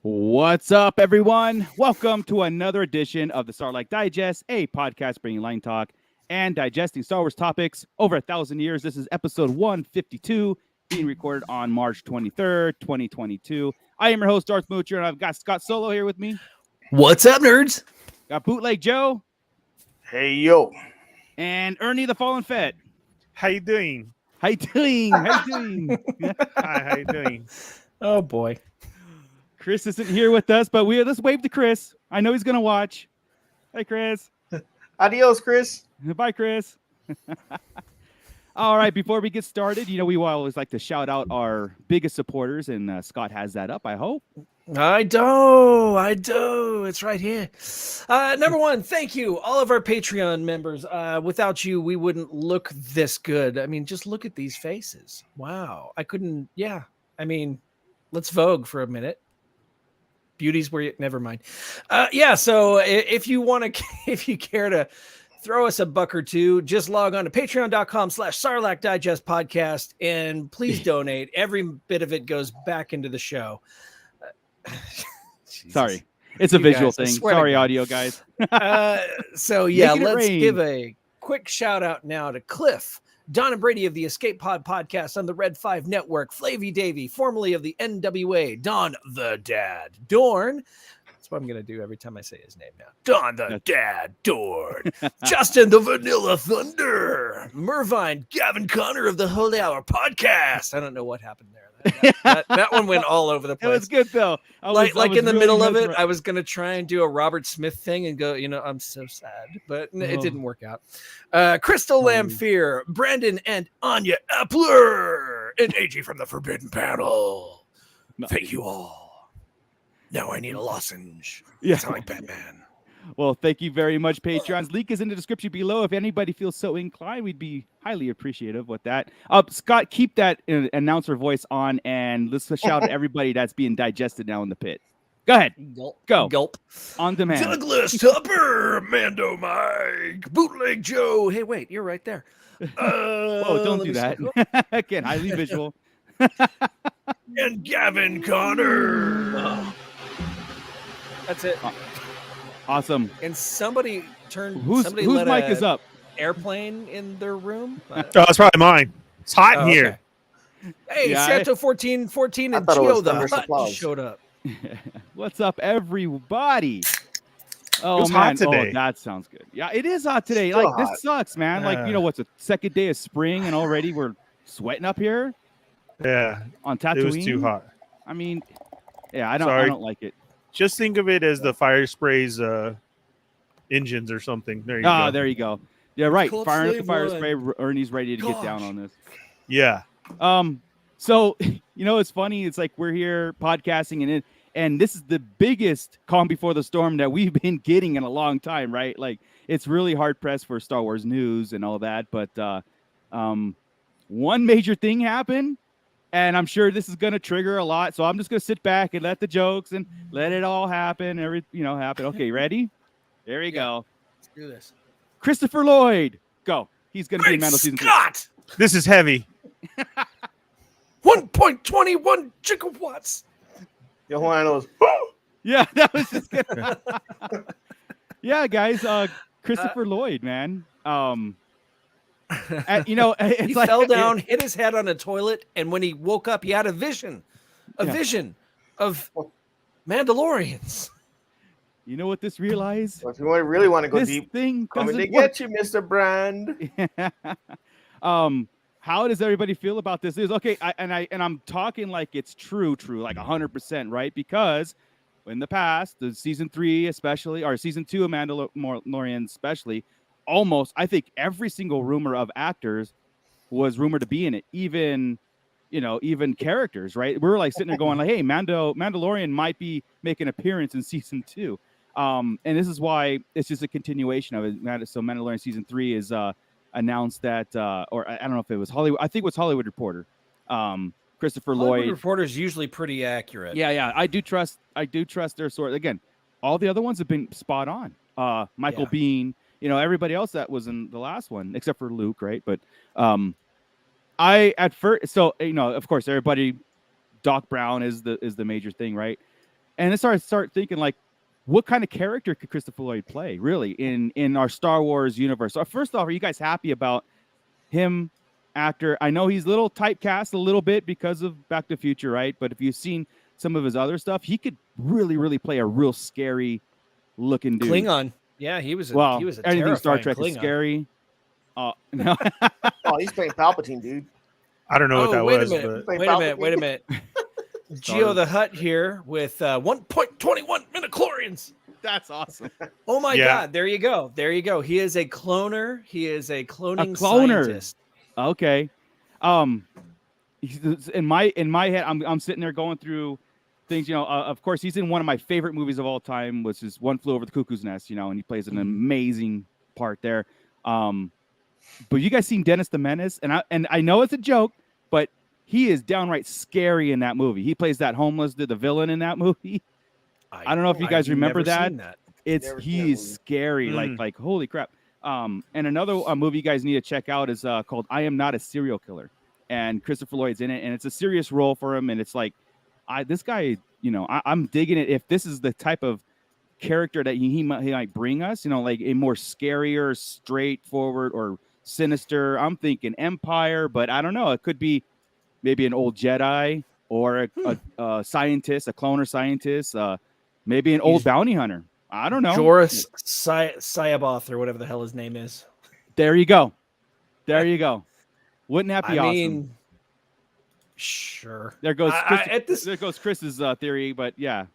What's up, everyone? Welcome to another edition of the Starlight Digest, a podcast bringing line talk and digesting Star Wars topics over 1,000 years. This is episode 152, being recorded on March 23rd, 2022. I am your host, Darth Moocher, and I've got Scott Solo here with me. What's up, nerds? Got Bootleg Joe. Hey, yo. And Ernie the Fallen Fett. How you doing? How you doing? How you doing? Hi, how you doing? Oh, boy. Chris isn't here with us, but let's wave to Chris. I know he's going to watch. Hey, Chris. Adios, Chris. Bye, Chris. All right, before we get started, we always like to shout out our biggest supporters, and Scott has that up, I hope. I do. It's right here. Number one, thank you, all of our Patreon members. Without you, we wouldn't look this good. I mean, just look at these faces. Wow. Let's Vogue for a minute. Beauty's where you, never mind. So if you care to throw us a buck or two, just log on to patreon.com/Sarlacc Digest Podcast and please donate. Every bit of it goes back into the show. Sorry, it's a visual thing. Sorry, audio guys. Let's give a quick shout out now to Cliff, Don and Brady of the Escape Pod podcast on the Red 5 Network, Flavy Davy, formerly of the NWA, Don the Dad, Dorn. That's what I'm going to do every time I say his name now. Don the Dad, Dorn, Justin the Vanilla Thunder, Mervine, Gavin Connor of the Holy Hour podcast. I don't know what happened there. That one went all over the place. It was good, though. Like in the middle of it, I was going to try and do a Robert Smith thing and go, I'm so sad, but it didn't work out. Crystal Lamphere, Brandon and Anya Epler, and AG from the Forbidden Panel. Thank you all. Now I need a lozenge. Yeah. Sound like Batman. Well, thank you very much, Patreons. Link is in the description below. If anybody feels so inclined, we'd be highly appreciative with that. Scott, keep that announcer voice on, and let's shout at everybody that's being digested now in the pit. Go ahead. Gulp. On demand. Douglas Tupper, Mando Mike, Bootleg Joe. Hey, wait, you're right there. Whoa, don't do that. Again, highly visual. And Gavin Connor. That's it. Awesome. And somebody turned. Whose mic is up? Airplane in their room. It's probably mine. It's hot in here. Okay. Hey, Yeah, Santo 1414 and Gio the Hut just showed up. What's up, everybody? Oh, It was man. hot today. Oh, that sounds good. Yeah, it is hot today. Still Like, hot. this sucks, man. What's the second day of spring, and already we're sweating up here Yeah, on Tatooine? it was too hot. I mean, yeah, I Sorry. don't like it. Just think of it as the fire sprays engines or something. There you go. There you go. Yeah, right. Club Firing up the Slave fire One. spray. Ernie's ready to get Gosh. down on this. Yeah. So it's funny. It's like we're here podcasting, and this is the biggest calm before the storm that we've been getting in a long time, right? Like, it's really hard pressed for Star Wars news and all that. But one major thing happened, and I'm sure this is going to trigger a lot. So I'm just going to sit back and let the jokes and let it all happen. Happen. Okay, ready? There you go. Let's do this. Christopher Lloyd, go. He's going to be in Mandalorian season 2. Scott! This is heavy. 1.21 gigawatts. Yo, Hawaiianos. Yeah, that was just good. Yeah, guys, Christopher Lloyd, man. It's He like, fell down, hit his head on a toilet, and when he woke up, he had a vision of Mandalorians. You know what this realized? If you really want to go This deep, thing coming to doesn't work. get you, Mr. Brand. How does everybody feel about this? Okay, I'm talking like it's true, like 100%, right? Because in the past, the season 3 especially, or season 2 of Mandalorian especially, almost I think every single rumor of actors was rumored to be in it, even characters, right? We were like sitting there going like, hey, Mandalorian might be making an appearance in season 2. And this is why it's just a continuation of it. So Mandalorian season 3 is announced that, or I don't know if it was Hollywood. I think it was Hollywood Reporter. Christopher Lloyd. Reporter's usually pretty accurate. Yeah. I do trust their source. Again, all the other ones have been spot on. Michael Biehn, everybody else that was in the last one, except for Luke, right? But of course, everybody, Doc Brown is the major thing, right? And I start thinking like, what kind of character could Christopher Lloyd play really in our Star Wars universe? So first off, are you guys happy about him? Actor, I know he's a little typecast a little bit because of Back to the Future, right? But if you've seen some of his other stuff, he could really play a real scary looking dude. Klingon. Yeah, he was a anything Star Trek Klingon. is scary. No. Oh, he's playing Palpatine, dude. I don't know what that was. But... Wait a minute. Geo the Hutt here with 1.21 midichlorians. That's awesome. Oh my God! There you go. He is a cloner. He is a cloner. Scientist. Okay. In my head, I'm sitting there going through things. Of course, he's in one of my favorite movies of all time, which is One Flew Over the Cuckoo's Nest. And he plays an amazing part there. But you guys seen Dennis the Menace? And I know it's a joke, but he is downright scary in that movie. He plays that homeless, the villain in that movie. I don't know if you guys remember that. He's scary, like holy crap. And another movie you guys need to check out is called I Am Not a Serial Killer, and Christopher Lloyd's in it, and it's a serious role for him. And it's like, this guy, I'm digging it. If this is the type of character that he might bring us, like a more scarier, straightforward, or sinister. I'm thinking Empire, but I don't know. It could be maybe an old Jedi or a scientist, a cloner scientist, maybe an old bounty hunter. I don't know. Joris Syaboth or whatever the hell his name is. There you go. Wouldn't that be awesome? Sure. There goes Chris's theory, but yeah.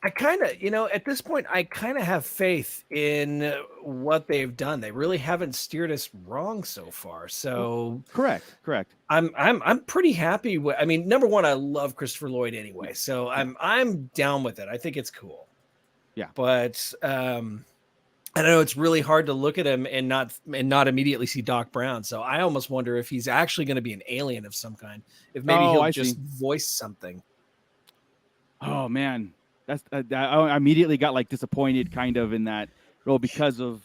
I kind of, at this point, I kind of have faith in what they've done. They really haven't steered us wrong so far. So correct. I'm pretty happy with. I mean, number one, I love Christopher Lloyd anyway, so I'm down with it. I think it's cool. Yeah, but I know it's really hard to look at him and not immediately see Doc Brown. So I almost wonder if he's actually going to be an alien of some kind. If maybe he'll just voice something. Oh man. That's I immediately got like disappointed kind of in that role because of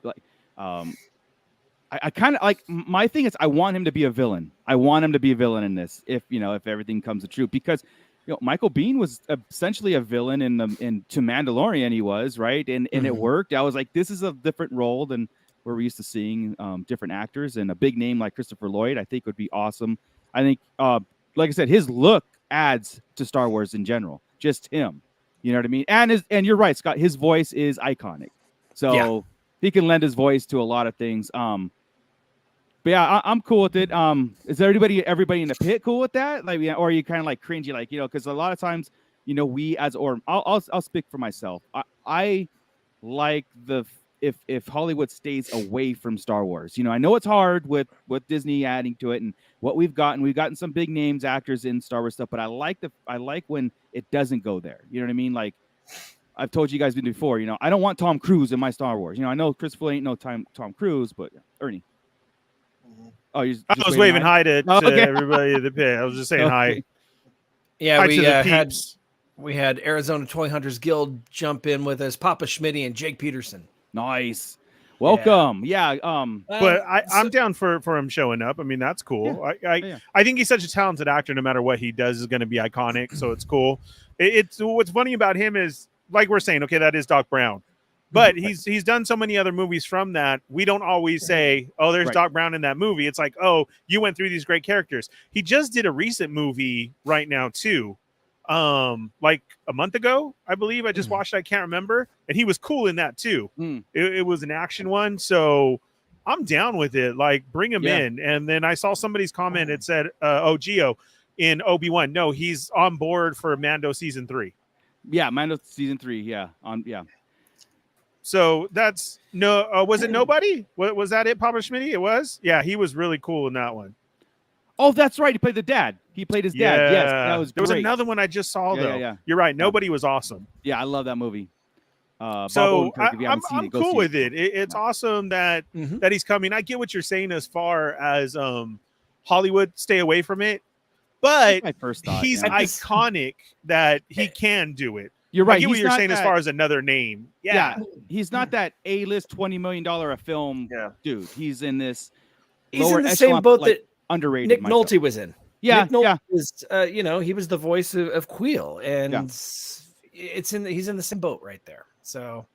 like I kind of like my thing is I want him to be a villain. I want him to be a villain in this if everything comes to true, because Michael Biehn was essentially a villain in to Mandalorian. He was right, and it worked. I was like, this is a different role than where we're used to seeing different actors, and a big name like Christopher Lloyd I think would be awesome. I think like I said, his look adds to Star Wars in general. Just him, you know what I mean? And you're right, Scott. His voice is iconic, so he can lend his voice to a lot of things. But yeah, I'm cool with it. Is everybody in the pit cool with that? Like, or are you kind of like cringy, like because a lot of times, we I'll speak for myself. I like if Hollywood stays away from Star Wars. I know it's hard with Disney adding to it and what we've gotten some big names, actors in Star Wars stuff, but I like when it doesn't go there. You know what I mean? Like I've told you guys before, I don't want Tom Cruise in my Star Wars. I know Christopher ain't no Tom Cruise, but Ernie. Oh, I was waving hi to everybody in the pit. I was just saying hi. Yeah, hi we had Arizona Toy Hunters Guild jump in with us, Papa Schmitty and Jake Peterson. Nice. Welcome. Yeah. But I'm down for him showing up. I mean, that's cool. Yeah. I think he's such a talented actor. No matter what he does is going to be iconic. So it's cool. It's what's funny about him is, like we're saying, okay, that is Doc Brown. But he's done so many other movies from that. We don't always say, oh, there's Doc Brown in that movie. It's like, oh, you went through these great characters. He just did a recent movie right now too. Like a month ago, I believe. I just watched it, I can't remember. And he was cool in that too. It was an action one. So I'm down with it. Like, bring him in. And then I saw somebody's comment. It said, Geo in Obi-Wan. No, he's on board for Mando season 3. Yeah, Mando season 3. Yeah. So that's was it nobody? Was that it, Papa Schmitty? It was? Yeah, he was really cool in that one. Oh, that's right. He played the dad. He played his dad. Yes, that was great. There was another one I just saw, though. Yeah. You're right. Nobody was awesome. Yeah, I love that movie. So I'm cool with it. It's awesome that he's coming. I get what you're saying as far as Hollywood, stay away from it. But my first thought, he's iconic that he can do it. You're right. I get what you're saying as far as another name. Yeah. He's not that A-list $20 million a film dude. He's in this. He's in the same boat that underrated Nick Nolte was in. Yeah, Nick Nolte was, he was the voice of Queel, and he's in the same boat right there. So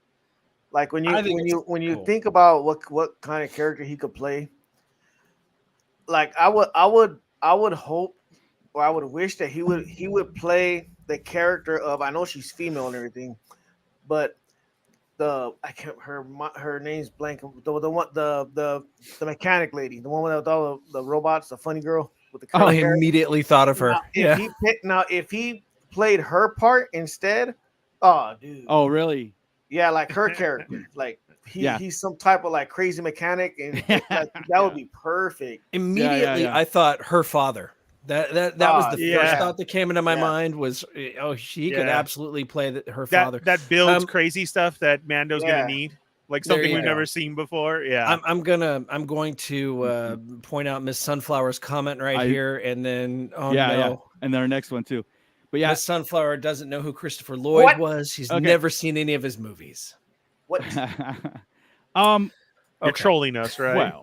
like when you cool. think about what kind of character he could play, like I would hope, or I would wish that he would play the character of, I know she's female and everything, but her name's blank, the mechanic lady, the one with all the robots, the funny girl with the I hair. immediately thought of her. If he played her part instead, oh dude. Oh really? Yeah, like her character, like he's some type of like crazy mechanic, and that would be perfect. Immediately, I thought her father. That was the first thought that came into my mind was, she could absolutely play her father. That builds crazy stuff that Mando's gonna need, like something we've never seen before. Yeah, I'm going to point out Miss Sunflower's comment here, and then and then our next one too. But yeah, Miss Sunflower doesn't know who Christopher Lloyd was. He's never seen any of his movies. What? You're trolling us, right?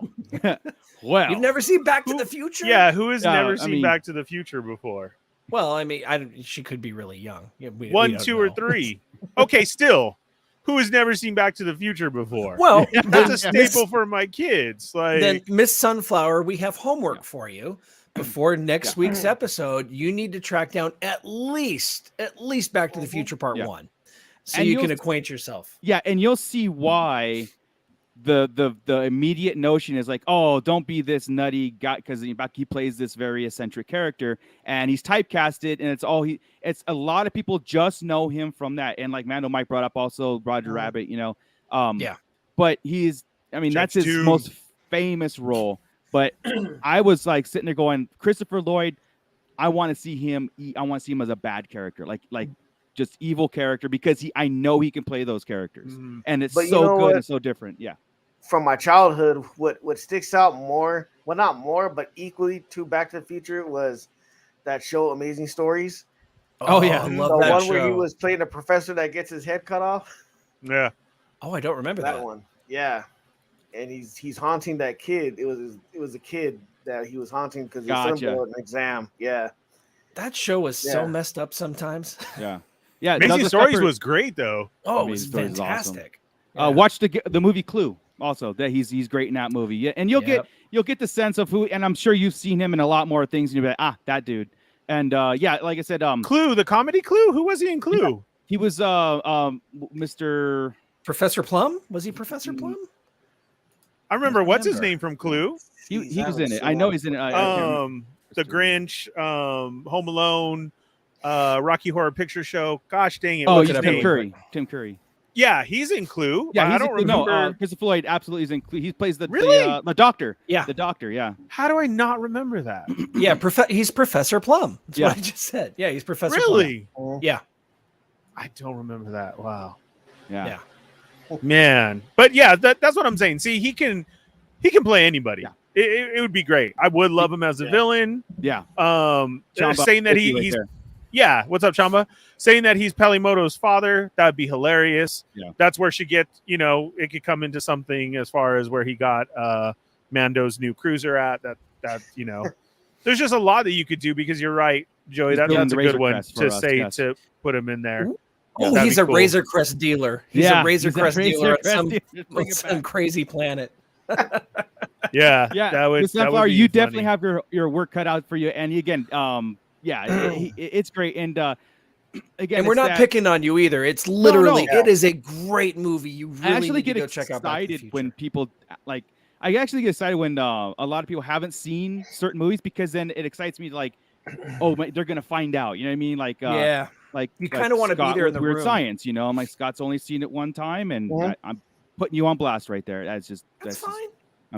Well, you've never seen Back to the Future? Yeah, who has never seen Back to the Future before? Well, I mean, she could be really young. One, two, or three. Okay, still, who has never seen Back to the Future before? Well, that's a staple for my kids. Like, then, Miss Sunflower, we have homework for you. Before next week's episode, you need to track down at least Back to the Future Part 1, so you can acquaint yourself. Yeah, and you'll see why. The immediate notion is like, oh, don't be this nutty guy, because he plays this very eccentric character and he's typecasted, and it's a lot of people just know him from that. And like Mando Mike brought up also Roger Rabbit, but that's his most famous role. But I was like sitting there going, Christopher Lloyd, I want to see him as a bad character, like just evil character, because I know he can play those characters, and it's so good and so different. Yeah. From my childhood, what sticks out more, well, not more, but equally to Back to the Future, was that show Amazing Stories. Oh yeah, I love that one show. where he was playing a professor that gets his head cut off. Yeah. Oh, I don't remember that one. Yeah, and he's haunting that kid. It was a kid that he was haunting because he was an exam. Yeah. That show was so messed up sometimes. Yeah. Amazing Stories was great though. Oh, it was fantastic. Awesome. Watch the movie Clue. Also, that he's great in that movie. Yeah, and you'll get the sense of who, and I'm sure you've seen him in a lot more things, and you'll be like, that dude. And like I said, Clue, the comedy Clue. Who was he in Clue? Yeah, he was Mr. Professor Plum. Was he Professor Plum? I remember. What's his name from Clue? He was in it. I know he's in it. The Grinch, Home Alone, Rocky Horror Picture Show. Gosh dang it! Oh, Tim Curry. Yeah, he's in Clue. Yeah, I don't remember. No, Christopher Lloyd absolutely is in Clue. He plays the doctor. Yeah, the doctor. Yeah. How do I not remember that? Yeah, he's Professor Plum. That's what I just said. Yeah, he's Professor. Really? Plum. Yeah. I don't remember that. Wow. Yeah. Man, but yeah, that's what I'm saying. See, he can play anybody. Yeah. It would be great. I would love him as a villain. Yeah. Saying that he's. Yeah, what's up, Chamba? Saying that he's Pelimoto's father, that'd be hilarious. Yeah. That's where she gets, it could come into something as far as where he got Mando's new cruiser at. That there's just a lot that you could do, because you're right, Joey. That's a good one to say to put him in there. Oh, he's a Razor Crest dealer. He's a Razor Crest dealer at some crazy planet. Yeah. That would be you definitely have your work cut out for you. And again, it's great. And again, and we're not picking on you either. It's literally it is a great movie. You really need to go check out. I actually get excited when people like. I actually get excited when a lot of people haven't seen certain movies, because then it excites me. Like, oh, they're gonna find out. You know what I mean? Like, like you kind of want to be there in the Weird room. Science. I'm like, Scott's only seen it one time, and I'm putting you on blast right there. That's fine.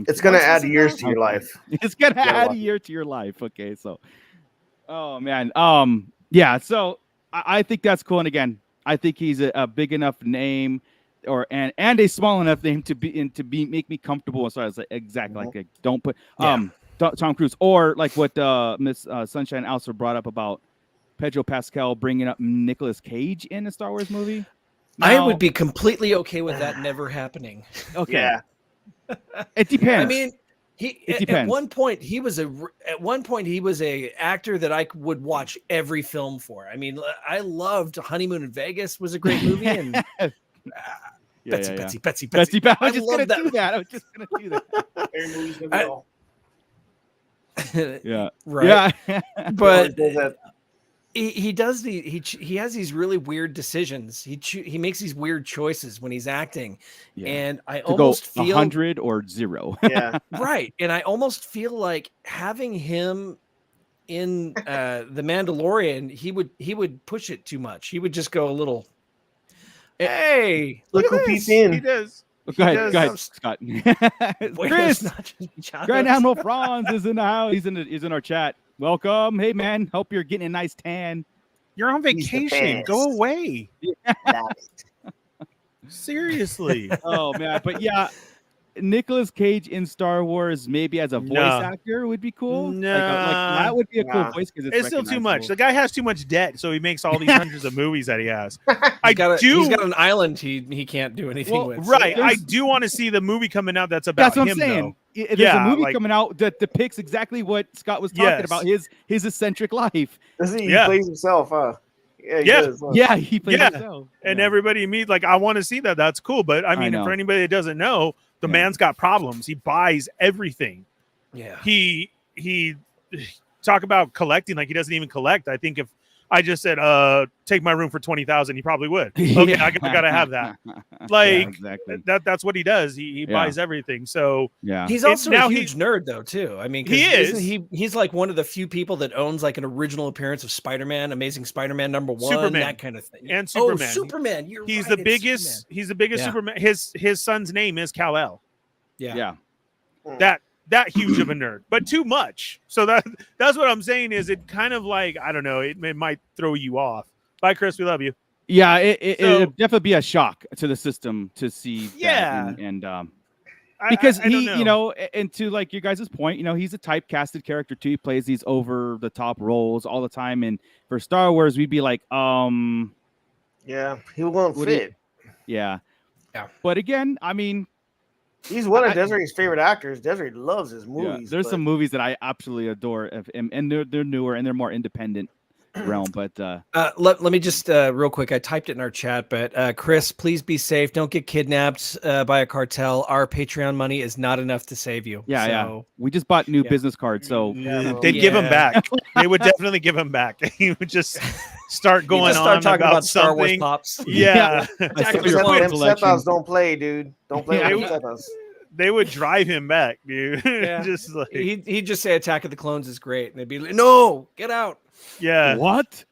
It's gonna add years to your life. It's gonna add a year to your life. Okay, so. Oh man, so I think that's cool, and again, I think he's a big enough name, and a small enough name to make me comfortable. So I was like, exactly, like don't put Tom Cruise, or like what Miss Sunshine also brought up about Pedro Pascal bringing up Nicolas Cage in a Star Wars movie. I would be completely okay with that never happening. Okay, it depends. I mean, At one point he was a actor that I would watch every film for. I mean, I loved Honeymoon in Vegas was a great movie, and Betsy. I was just gonna do that. I was just gonna do that. Yeah, right. Yeah, But he does he has these really weird decisions. He makes these weird choices when he's acting, and I almost feel 100 or 0. Yeah, right. And I almost feel like having him in the Mandalorian, he would push it too much. He would just go a little. Hey, look who peeped in. He does. Go ahead, Scott. Chris, Grand Admiral Franz is in the house. He's in our chat. Welcome. Hey, man. Hope you're getting a nice tan. You're on vacation. Go away. Seriously. Oh, man. But yeah, Nicolas Cage in Star Wars, maybe as a voice actor, would be cool. No, like that would be a cool voice because it's still too much. The guy has too much debt, so he makes all these hundreds of movies that he has. He's got an island he can't do anything with. Right. I do want to see the movie coming out that's about him, though. There's a movie coming out that depicts exactly what Scott was talking about, his eccentric life. He plays himself, huh? Yeah, he plays himself. And everybody meets like, I want to see that. That's cool. But I mean, for anybody that doesn't know, the man's got problems. He buys everything. Yeah. He talk about collecting like he doesn't even collect. I think if I just said, take my room for 20,000, he probably would. Okay, I gotta have that. Like exactly. That's what he does. He buys everything. So he's also a huge nerd though too. I mean, he's like one of the few people that owns like an original appearance of Spider-Man, Amazing Spider-Man #1, Superman, that kind of thing. And Superman. Oh, Superman. He's the biggest. Superman. He's the biggest Superman. His son's name is Kal-El. Yeah. That huge of a nerd, but too much. So that's what I'm saying is it kind of like, I don't know, it might throw you off. Bye, Chris. We love you. Yeah, it'd definitely be a shock to the system to see that. And because he, and to like you guys' point, he's a typecasted character too. He plays these over the top roles all the time. And for Star Wars, we'd be like, yeah, he won't fit. Yeah. But again, I mean, he's one of Desiree's favorite actors. Desiree loves his movies. There's some movies that I absolutely adore of him, and they're newer and they're more independent realm. But let me just real quick. I typed it in our chat, but Chris, please be safe. Don't get kidnapped by a cartel. Our Patreon money is not enough to save you. Yeah. We just bought new business cards, so they'd give him back. They would definitely give him back. He would just start going on talking about Star Wars something. pops. Yeah. Seppas don't play, dude. Don't play with Seppas. They would drive him back, dude. Yeah. Just like he'd just say Attack of the Clones is great, and they'd be like, no, get out. Yeah. What?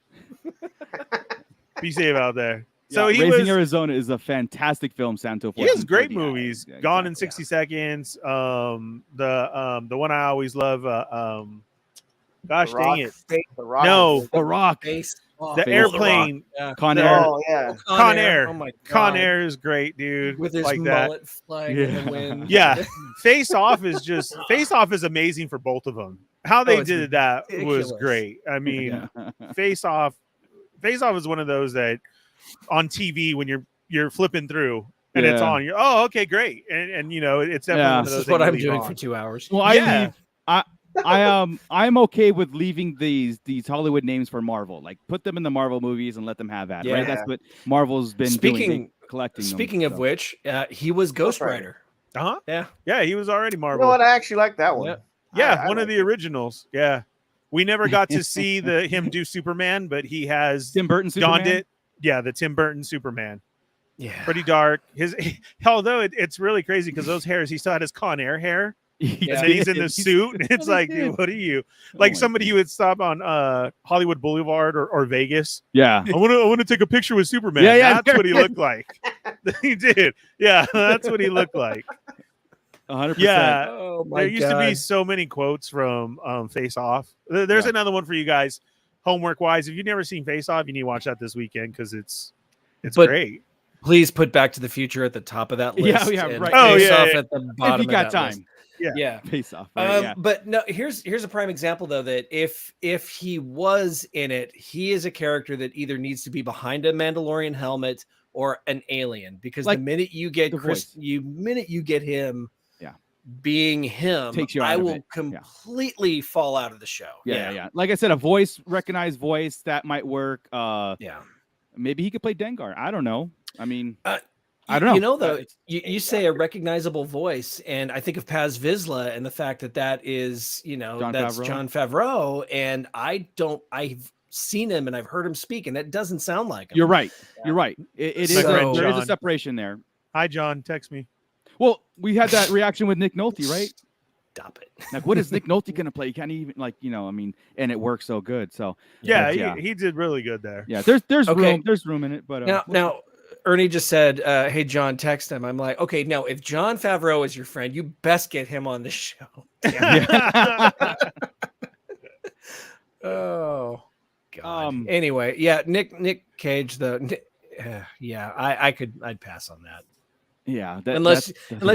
Be safe out there. So Raising Arizona is a fantastic film, Santo. He has great movies. Gone in 60 Seconds. The one I always love. Gosh dang it! The Rock. No, The Rock. The airplane. Con Air. Oh yeah. Con Air. Oh my God. Con Air is great, dude. With his like mullet that. flying in the wind. Yeah. Face Off is amazing for both of them. How they did that was great. I mean, Face Off is one of those that on TV when you're flipping through and it's on. You're okay, great, and it's definitely one of those. This is what I'm doing for 2 hours. Well, I'm okay with leaving these Hollywood names for Marvel. Like put them in the Marvel movies and let them have that. Right? That's what Marvel's been doing. Collecting. Speaking of which, he was Ghost Rider. Yeah, he was already Marvel. You know what? I actually like that one. Yeah, one of the originals. Yeah, we never got to see him do Superman, but he has Tim Burton Superman. donned it. Yeah, the Tim Burton Superman. Yeah, pretty dark. Although it's really crazy because those hairs, he still had his Con Air hair. And then he's in the suit. It's like, dude, what are you? Like somebody who would stop on Hollywood Boulevard or Vegas. Yeah, I want to take a picture with Superman. Yeah, that's what he looked like. He did. Yeah, that's what he looked like. 100%. Yeah, there used to be so many quotes from Face Off. There's another one for you guys, homework wise. If you've never seen Face Off, you need to watch that this weekend because it's great. Please put Back to the Future at the top of that list. Yeah, right. Face Off at the bottom. If you got time. List. Yeah. Face Off. Right, But no, here's a prime example though that if he was in it, he is a character that either needs to be behind a Mandalorian helmet or an alien because the minute you get him being him, takes you out I of will it. completely fall out of the show. Yeah. Like I said, a recognized voice that might work. Maybe he could play Dengar. I don't know. I mean, I don't know. You know, though, you say a recognizable voice, and I think of Paz Vizsla and the fact that is, Jon Favreau, and I've seen him and I've heard him speak, and that doesn't sound like him. You're right. You're right. It is. There is a separation there. Hi, John. Text me. Well, we had that reaction with Nick Nolte, right? Stop it. Like, what is Nick Nolte going to play? He can't even, and it works so good. So he did really good there. Yeah, there's room in it. But now Ernie just said, "Hey, John, text him." I'm like, okay, now if Jon Favreau is your friend, you best get him on the show. Oh God. Anyway, Nick Cage. I'd pass on that. Yeah, unless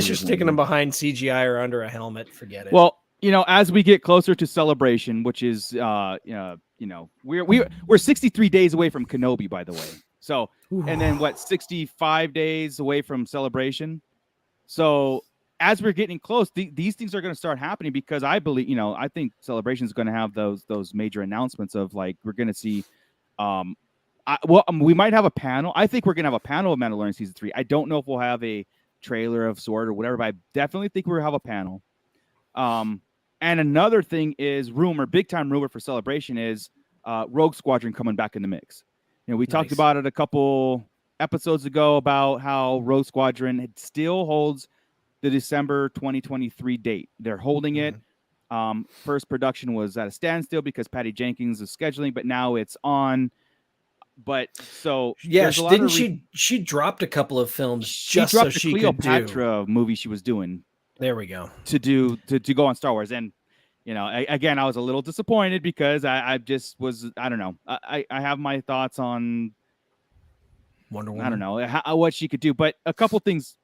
you're sticking them behind CGI or under a helmet, forget it. Well, as we get closer to Celebration, which is we're 63 days away from Kenobi, by the way. So, and then 65 days away from Celebration. So, as we're getting close, these things are going to start happening because I believe, I think Celebration is going to have those major announcements of like we're going to see. We might have a panel. I think we're going to have a panel of Mandalorian season 3. I don't know if we'll have a trailer of sort or whatever, but I definitely think we'll have a panel. And another thing is big time rumor for Celebration is Rogue Squadron coming back in the mix. We talked about it a couple episodes ago about how Rogue Squadron still holds the December 2023 date. They're holding it. First production was at a standstill because Patty Jenkins is scheduling, but now it's on. But so didn't she dropped a couple of films just so she could do Cleopatra movie she was doing. There we go. To go on Star Wars. And again, I was a little disappointed because I just was, I don't know. I have my thoughts on Wonder Woman. I don't know what she could do, but a couple things.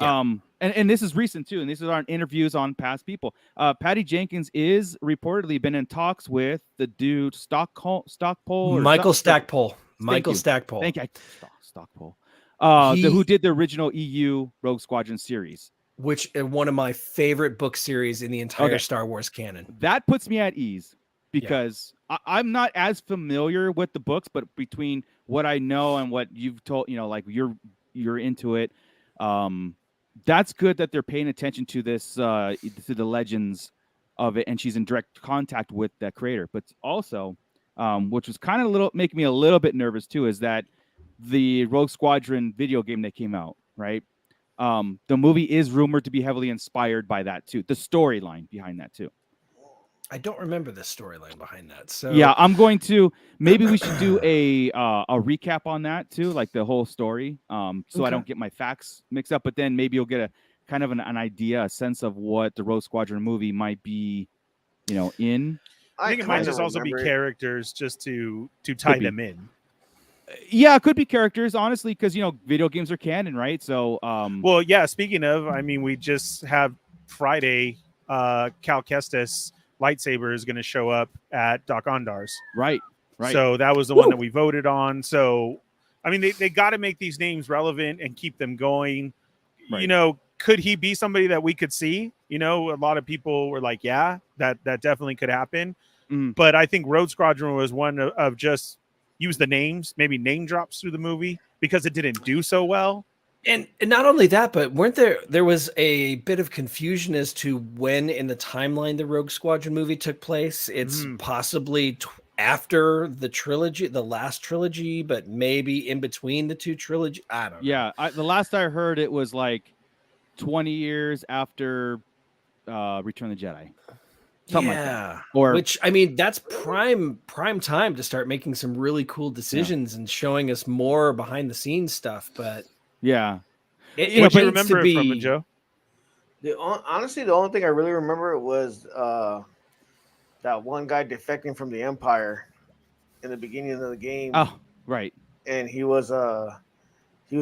Yeah. And this is recent too, and these aren't interviews on past people. Patty Jenkins is reportedly been in talks with the dude Michael Stackpole. Thank you. Stackpole. Who did the original EU Rogue Squadron series, which is one of my favorite book series in the entire Star Wars canon. That puts me at ease because I'm not as familiar with the books, but between what I know and what you've told, like you're into it. That's good that they're paying attention to this, to the legends of it, and she's in direct contact with that creator. But also, which was kind of making me a little bit nervous too, is that the Rogue Squadron video game that came out, right? The movie is rumored to be heavily inspired by that too. The storyline behind that too. I don't remember the storyline behind that. So I'm going to maybe we should do a recap on that too, like the whole story. So I don't get my facts mixed up, but then maybe you'll get a kind of an idea, a sense of what the Rogue Squadron movie might be, in. I think it might just also be characters just to tie them in. Yeah, it could be characters, honestly, because video games are canon, right? So well, yeah, speaking of, I mean, we just have Friday, Cal Kestis lightsaber is going to show up at Doc Ondar's. Right. So that was the one that we voted on. So, I mean, they got to make these names relevant and keep them going. Right. Could he be somebody that we could see? A lot of people were like, yeah, that definitely could happen. But I think Rogue Squadron was one of just use the names, maybe name drops through the movie because it didn't do so well. And not only that, but there was a bit of confusion as to when in the timeline the Rogue Squadron movie took place. It's possibly after the last trilogy, but maybe in between the two trilogy. I don't know. Yeah, the last I heard it was like 20 years after Return of the Jedi. Something like that. Which, I mean, that's prime time to start making some really cool decisions and showing us more behind the scenes stuff. But yeah, what do you remember from it, Joe? Honestly, the only thing I really remember was that one guy defecting from the Empire in the beginning of the game. Oh, right. And he was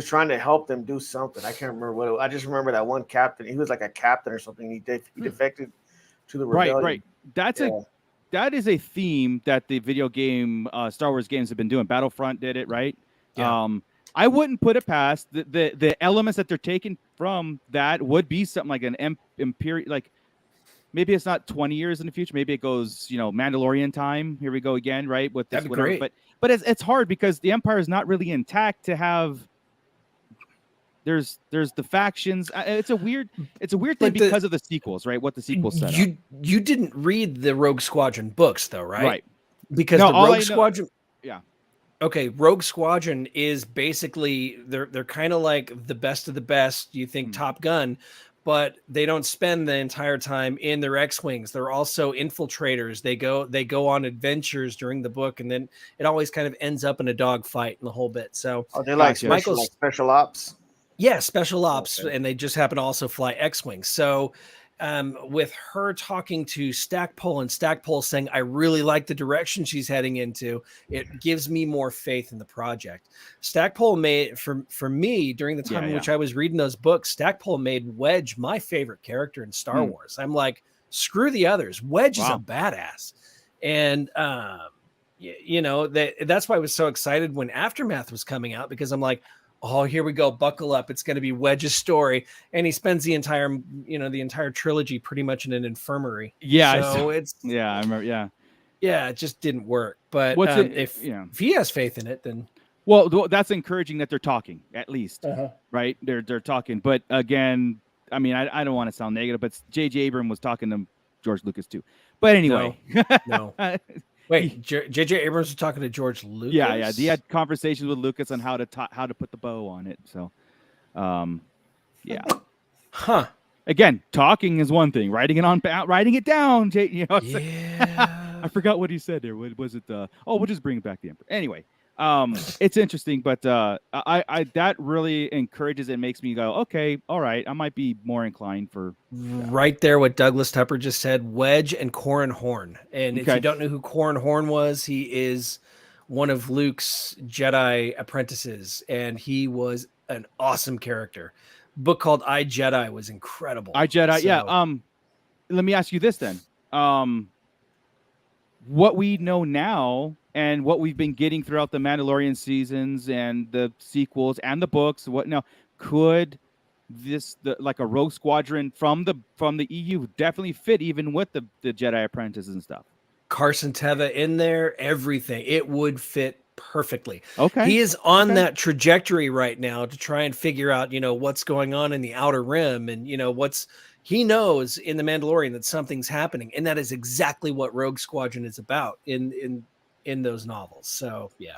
trying to help them do something. I can't remember what. I just remember that one captain. He was like a captain or something. He defected to the rebellion. Right. That is a theme that the video game Star Wars games have been doing. Battlefront did it, right? Yeah. I wouldn't put it past the elements that they're taking from that would be something like an imperial, like maybe it's not 20 years in the future. Maybe it goes, Mandalorian time. Here we go again, right? With this, That'd be whatever. great. But it's hard because the Empire is not really intact to have. There's the factions. It's a weird thing because of the sequels, right? What the sequels set up. You didn't read the Rogue Squadron books though, right? Right. Because the Rogue Squadron. Yeah. Okay, Rogue Squadron is basically they're kind of like the best of the best. You think Top Gun, but they don't spend the entire time in their X-wings. They're also infiltrators. They go on adventures during the book, and then it always kind of ends up in a dogfight and the whole bit. So they like special ops. Yeah, special ops, and they just happen to also fly X-wings. So with her talking to Stackpole and Stackpole saying, I really like the direction she's heading into, it gives me more faith in the project. Stackpole made, for me, during the time in which I was reading those books, Stackpole made Wedge my favorite character in Star Wars. I'm like, screw the others. Wedge is a badass. And, that's why I was so excited when Aftermath was coming out, because I'm like, oh, here we go. Buckle up. It's going to be Wedge's story. And he spends the entire trilogy pretty much in an infirmary. Yeah. So I remember. Yeah. Yeah. It just didn't work. But if he has faith in it, then. Well, that's encouraging that they're talking, at least. Right. They're talking. But again, I mean, I don't want to sound negative, but J.J. Abrams was talking to George Lucas too. But anyway. No. Wait, J.J. Abrams was talking to George Lucas? Yeah. He had conversations with Lucas on how to put the bow on it. So, yeah. Huh. Again, talking is one thing. Writing it down. Yeah. I forgot what he said there. What was it? We'll just bring it back to the Emperor. Anyway, it's interesting, but I that really encourages and makes me go, okay, all right, I might be more inclined for right there. What Douglas Tupper just said: Wedge and Corran Horn. And if you don't know who Corran Horn was, he is one of Luke's Jedi apprentices, and he was an awesome character. Book called I, Jedi was incredible. I, Jedi, yeah. Let me ask you this then: what we know now and what we've been getting throughout the Mandalorian seasons and the sequels and the books, what now could like a Rogue Squadron from the EU definitely fit even with the Jedi apprentices and stuff? Carson Teva in there, everything. It would fit perfectly. Okay. He is on that trajectory right now to try and figure out, what's going on in the Outer Rim and, he knows in the Mandalorian that something's happening. And that is exactly what Rogue Squadron is about in those novels. So, yeah.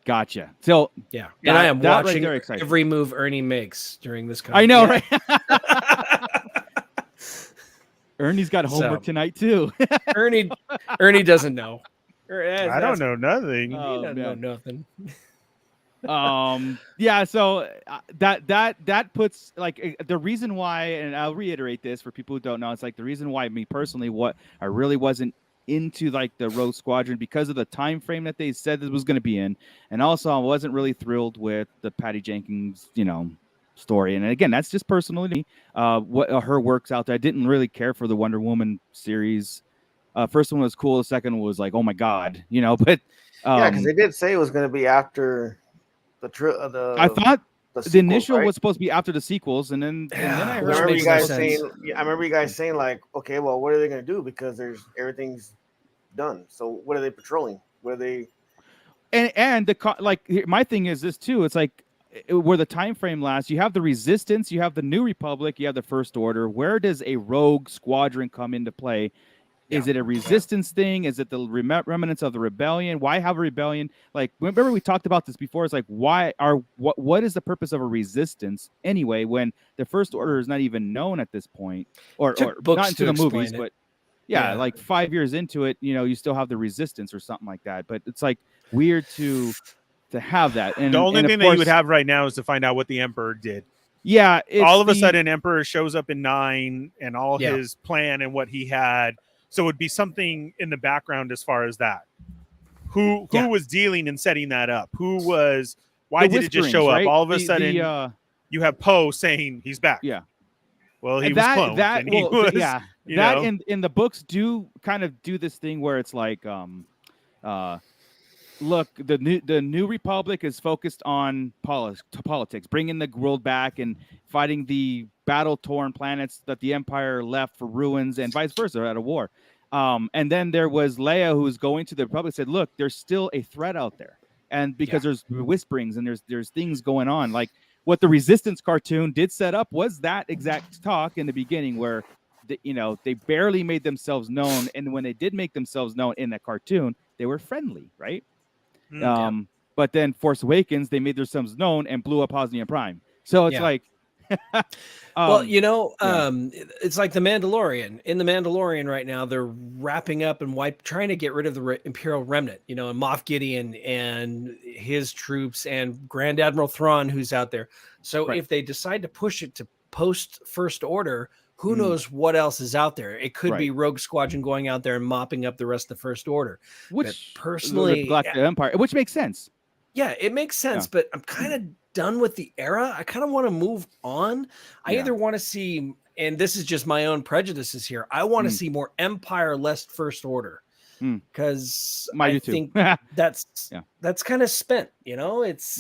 Gotcha. So, yeah. And I am watching every move Ernie makes during this conversation. I know, right? Ernie's got homework tonight too. Ernie doesn't know. I don't know nothing. He doesn't know nothing. Yeah. So that puts like the reason why, and I'll reiterate this for people who don't know, it's like the reason why me personally, what I really wasn't into like the Rogue Squadron because of the time frame that they said this was going to be in, and also I wasn't really thrilled with the Patty Jenkins, story. And again, that's just personally what her works out there. I didn't really care for the Wonder Woman series. First one was cool. The second one was like, oh my god, But because they did say it was going to be after the. I thought the initial right? was supposed to be after the sequels, and then I heard. I remember you guys saying like, okay, well, what are they going to do? Because everything's done. So what are they patrolling? What are they? And my thing is this too. It's like where the time frame lasts. You have the Resistance, you have the New Republic, you have the First Order. Where does a Rogue Squadron come into play? Is it a resistance thing? Is it the remnants of the rebellion? Why have a rebellion? Like, remember we talked about this before. It's like, what is the purpose of a resistance anyway, when the First Order is not even known at this point, or not into the movies, but like 5 years into it, you still have the resistance or something like that. But it's like weird to have that. And the only thing that you would have right now is to find out what the Emperor did. Yeah. All of a sudden, Emperor shows up in 9 and all his plan and what he had. So it would be something in the background as far as that. Who was dealing and setting that up? Why did it just show up? All of a sudden, you have Poe saying he's back. Yeah. Well, he was cloned. In the books do kind of do this thing where it's like look, the new Republic is focused on politics, bringing the world back and fighting the battle-torn planets that the Empire left for ruins, and vice versa at a war. And then there was Leia, who was going to the Republic, said, "Look, there's still a threat out there, and because there's whisperings and there's things going on, like what the Resistance cartoon did set up was that exact talk in the beginning, where they barely made themselves known, and when they did make themselves known in that cartoon, they were friendly, right? But then Force Awakens, they made themselves known and blew up Hosnian Prime. So it's like, well, it's like the Mandalorian. In the Mandalorian right now, they're wrapping up and trying to get rid of the Imperial Remnant, and Moff Gideon and his troops and Grand Admiral Thrawn, who's out there. So if they decide to push it to post First Order, who knows what else is out there? It could be Rogue Squadron going out there and mopping up the rest of the First Order. Which personally, Galactic Empire, which makes sense. Yeah, it makes sense, but I'm kind of done with the era. I kind of want to move on. I either want to see, and this is just my own prejudices here, I want to see more Empire, less First Order, because I think that's kind of spent. It's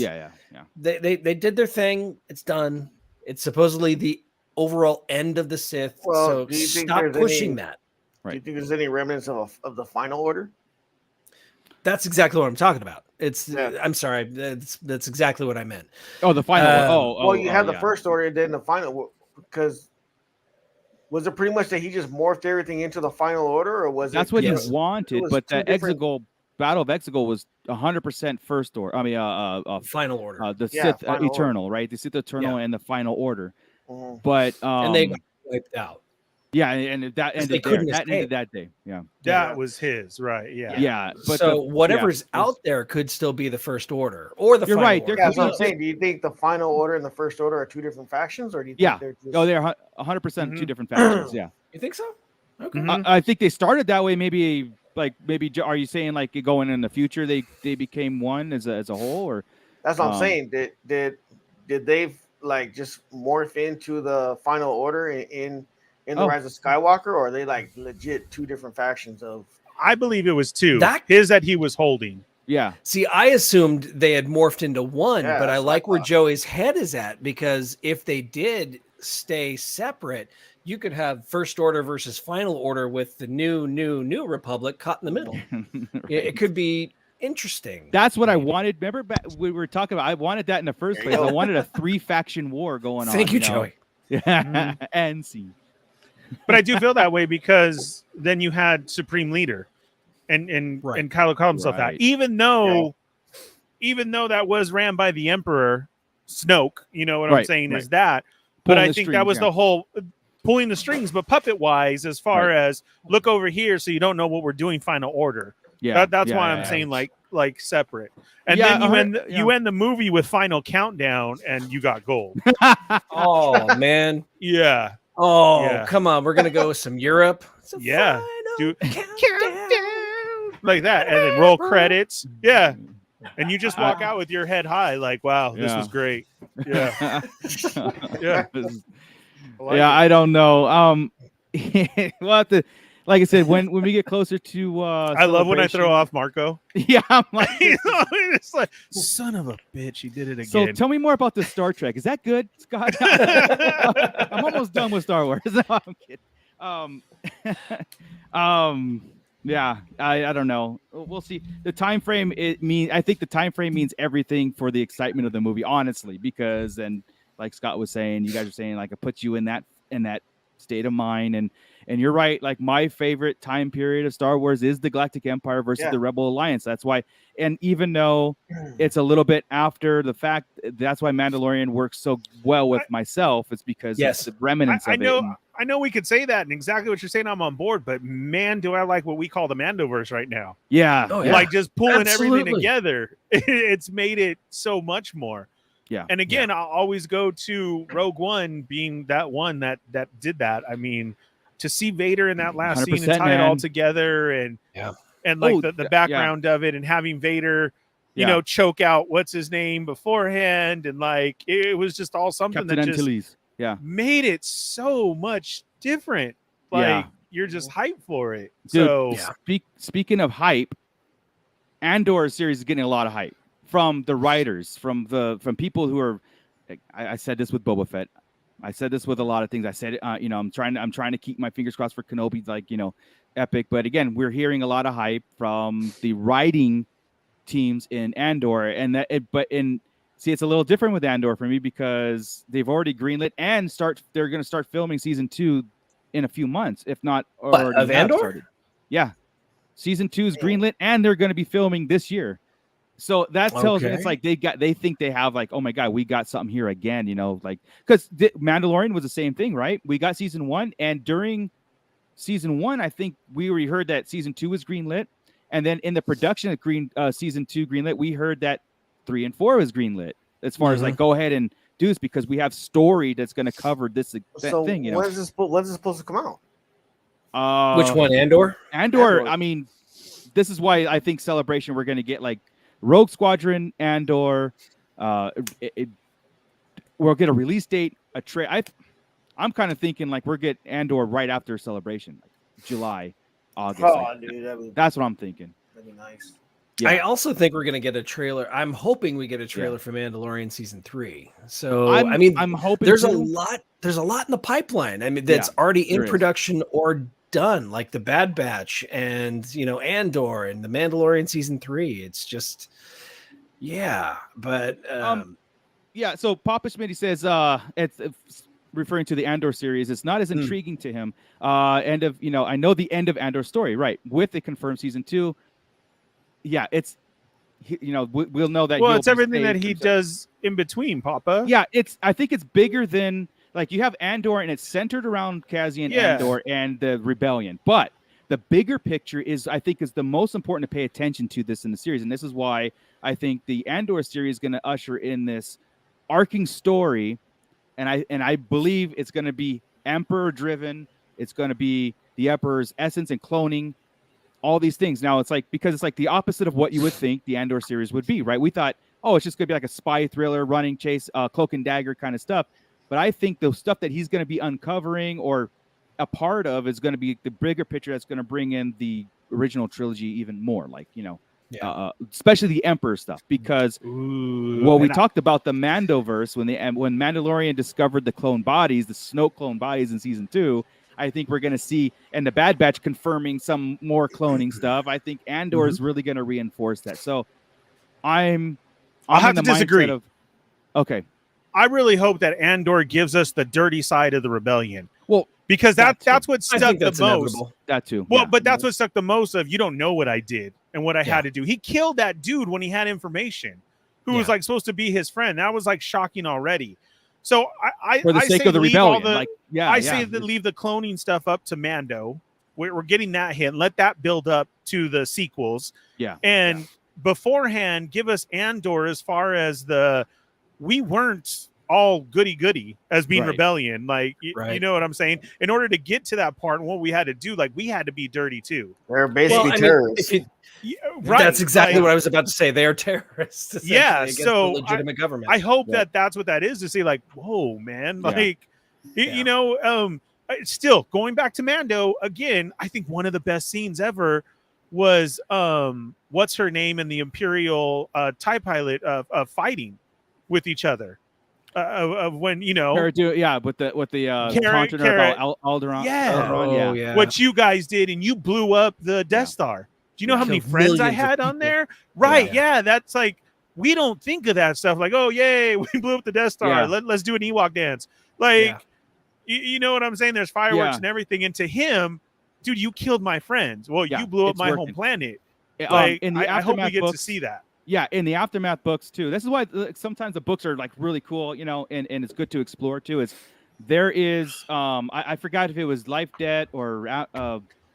They did their thing. It's done. It's supposedly the overall end of the Sith. Well, so stop pushing that. Do you think there's any remnants of the Final Order? That's exactly what I'm talking about. I'm sorry. That's exactly what I meant. Oh, the final. Well, you have the First Order, and then the final. Because was it pretty much that he just morphed everything into the Final Order, or was that's what he wanted? But the Exegol Battle of Exegol was 100% First Order. I mean, Final Order. The Sith Eternal, right? The Sith Eternal and the Final Order. But and they got wiped out. Yeah, and that ended there. That ended that day. Yeah, that was his, right? Yeah. But so whatever's out there could still be the First Order or the. You're Final right. Order. That's what I'm saying. Do you think the Final Order and the First Order are two different factions, or do you think they're just... they're 100% two different factions. Yeah. You think so? Okay. I think they started that way. Maybe are you saying like going in the future they became one as a whole, or? That's what I'm saying. Did they like just morph into the Final Order in the Rise of Skywalker, or are they like legit two different factions of? I believe it was two. That he was holding. Yeah. See, I assumed they had morphed into one, but I like where Joey's head is at, because if they did stay separate, you could have First Order versus Final Order with the new Republic caught in the middle. It could be interesting. That's what I wanted. Remember we were talking about, I wanted that in the first place. I wanted a 3-faction war going on. Thank you, Joey. Yeah. And see. But I do feel that way, because then you had Supreme Leader and Kylo called himself that. Even though that was ran by the Emperor, Snoke, you know what I'm saying is that. But I think that was the whole pulling the strings, but puppet wise, as far as look over here so you don't know what we're doing Final Order. Yeah. That's why I'm saying like separate. And then you end the movie with Final Countdown and you got gold. Oh man. Yeah. Oh, come on. We're going to go with some Europe. Do countdown. Like that. And then roll credits. Yeah. And you just walk out with your head high like, wow, this was great. Yeah. I don't know. We'll have to, like I said, when we get closer to I love when I throw off Marco. Yeah, I'm like, it's like, son of a bitch, he did it again. So tell me more about the Star Trek. Is that good, Scott? I'm almost done with Star Wars. No, I'm kidding. Yeah, I don't know. We'll see. The time frame I think the time frame means everything for the excitement of the movie, honestly, because like Scott was saying, you guys are saying, like, it puts you in that state of mind, and you're right. Like, my favorite time period of Star Wars is the Galactic Empire versus the Rebel Alliance. That's why, and even though it's a little bit after the fact, that's why Mandalorian works so well with myself. It's because it's the remnants of it. I know we could say that, and exactly what you're saying, I'm on board, but man, do I like what we call the Mandoverse right now. Yeah. Like, just pulling everything together. It's made it so much more. Yeah. And again, I'll always go to Rogue One being that one that did that. I mean, to see Vader in that last scene and tie it all together and like the background of it, and having Vader, you know, choke out what's his name beforehand, and like it was just all something Captain that Antilles. Made it so much different. Like you're just hyped for it. Dude, so speaking of hype, Andor series is getting a lot of hype from the writers, from people who are. I said this with Boba Fett. I said this with a lot of things. I said, I'm trying to keep my fingers crossed for Kenobi, epic. But again, we're hearing a lot of hype from the writing teams in Andor, it's a little different with Andor for me because they've already greenlit and they're going to start filming season 2 in a few months, if not already of Andor. Started. Yeah, season 2 is greenlit and they're going to be filming this year. So that tells me it's like they think they have like, oh my God, we got something here again, because Mandalorian was the same thing, right? We got season 1, and during season 1, I think we already heard that season 2 was greenlit, and then in the production of season 2 greenlit, we heard that 3 and 4 was greenlit. As far as like, go ahead and do this because we have story that's going to cover this thing. When's this supposed to come out? Which one, Andor? Andor. I mean, this is why I think Celebration we're going to get like Rogue Squadron, Andor. We'll get a release date, I'm kind of thinking like we'll get Andor right after Celebration, like July, August. Dude, that's what I'm thinking. That'd be nice. Yeah. I also think we're going to get a trailer. I'm hoping we get a trailer for Mandalorian season 3. So I'm hoping there's a lot in the pipeline. I mean, that's already in production or done, like the Bad Batch and Andor and the Mandalorian season 3. It's just but so Papa Schmitty says it's referring to the Andor series, it's not as intriguing to him. I know the end of Andor story, right, with the confirmed season 2. It's we'll know that. Well, it's everything that he does in between, Papa. Yeah, I think it's bigger than, like, you have Andor and it's centered around Cassian Andor and the rebellion. But the bigger picture is the most important to pay attention to this in the series. And this is why I think the Andor series is going to usher in this arcing story. And I believe it's going to be Emperor driven. It's going to be the Emperor's essence and cloning, all these things. Now because it's like the opposite of what you would think the Andor series would be, right? We thought, it's just going to be like a spy thriller, running chase, cloak and dagger kind of stuff. But I think the stuff that he's going to be uncovering or a part of is going to be the bigger picture that's going to bring in the original trilogy even more, like, especially the Emperor stuff. Because, we talked about the Mandoverse when Mandalorian discovered the clone bodies, the Snoke clone bodies in season 2. I think we're going to see, and the Bad Batch confirming some more cloning stuff. I think Andor is really going to reinforce that. So I'll have to disagree. Okay. I really hope that Andor gives us the dirty side of the rebellion. Well, because that's what stuck the most. Inevitable. That too. Well, but that's what stuck the most of, you don't know what I did and what I had to do. He killed that dude when he had information who was like supposed to be his friend. That was like shocking already. So for the sake of the rebellion, say that leave the cloning stuff up to Mando. We're getting that hit. Let that build up to the sequels. Yeah. And beforehand, give us Andor as far as we weren't all goody as being rebellion. Like, you know what I'm saying? In order to get to that part, what we had to do, like, we had to be dirty too. They're basically terrorists. That's exactly what I was about to say. They are terrorists. Yeah. Against so the legitimate government. I hope that's what that is, to say like, whoa, man, like, still going back to Mando again. I think one of the best scenes ever was what's her name and the Imperial TIE pilot of fighting with each other. Of when with the taunting about Alderaan. What you guys did, and you blew up the Death Star. Do you know how many friends I had on there? Right? Yeah, that's like, we don't think of that stuff. Like, oh yay, we blew up the Death Star. Let's do an Ewok dance. Like, you know what I'm saying? There's fireworks and everything. And to him, dude, you killed my friends. Well, you blew up my home planet. Like, I hope we get to see that. Yeah, in the Aftermath books too. This is why sometimes the books are like really cool, and it's good to explore too. There is I forgot if it was Life Debt or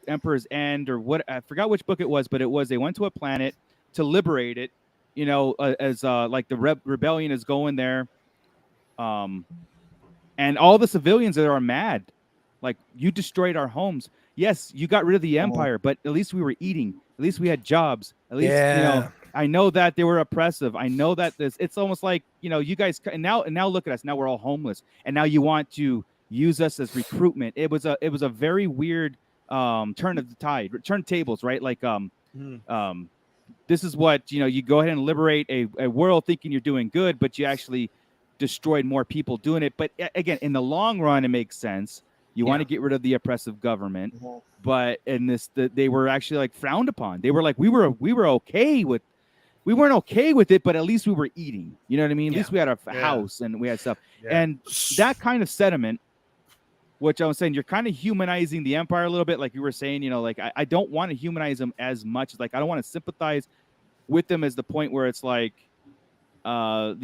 Emperor's End or what. I forgot which book it was, but they went to a planet to liberate it. As like the rebellion is going there, and all the civilians there are mad. Like, you destroyed our homes. Yes, you got rid of the Empire, but at least we were eating. At least we had jobs. At least I know that they were oppressive. I know that it's almost like, you guys, and now look at us. Now we're all homeless. And now you want to use us as recruitment. It was a very weird turn of the tide, turn tables, right? Like, this is what, you go ahead and liberate a world thinking you're doing good, but you actually destroyed more people doing it. But again, in the long run, it makes sense. You want to get rid of the oppressive government, but in this, they were actually like frowned upon. They were like, we were okay with, we weren't okay with it, but at least we were eating. You know what I mean? At least we had a house and we had stuff. Yeah. And that kind of sentiment, which I was saying, you're kind of humanizing the Empire a little bit, like you were saying. Like I don't want to humanize them as much. Like I don't want to sympathize with them as the point where it's like, I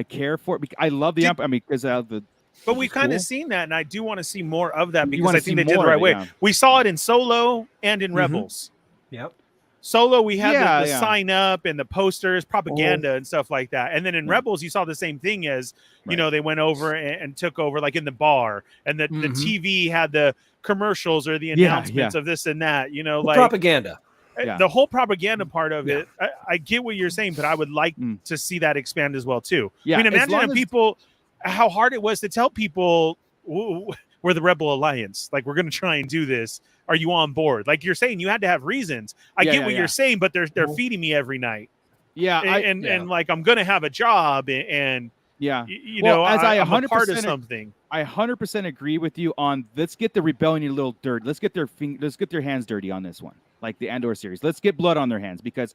care for it. I love the Empire. I mean, because of the. But we've kind of seen that, and I do want to see more of that because I think they did it the right way. Yeah. We saw it in Solo and in Rebels. Yep. Solo, we had the sign up and the posters, propaganda and stuff like that. And then in Rebels, you saw the same thing as, they went over and took over, like in the bar, and the TV had the commercials or the announcements of this and that, like propaganda. The whole propaganda part of it, I get what you're saying, but I would like to see that expand as well, too. Yeah, I mean, imagine people, how hard it was to tell people we're the Rebel Alliance. Like, we're going to try and do this. Are you on board? Like you're saying, you had to have reasons. I get what you're saying, but they're feeding me every night. Yeah. And like, I'm going to have a job and as I'm a part of something. I 100% agree with you on, let's get the rebellion a little dirty. Let's get their hands dirty on this one. Like the Andor series. Let's get blood on their hands, because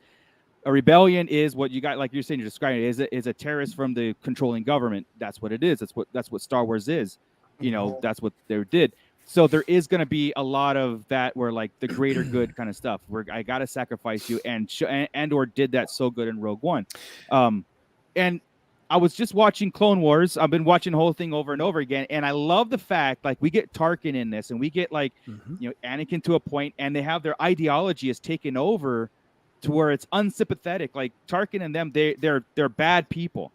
a rebellion is what you got, like you're saying, you're describing it, is a terrorist from the controlling government. That's what it is. That's what Star Wars is. That's what they did. So there is going to be a lot of that where like the greater good kind of stuff where I got to sacrifice you, and/or did that so good in Rogue One. And I was just watching Clone Wars. I've been watching the whole thing over and over again. And I love the fact, like, we get Tarkin in this, and we get like, Anakin to a point, and they have their ideology is taken over to where it's unsympathetic. Like Tarkin and them, they're bad people.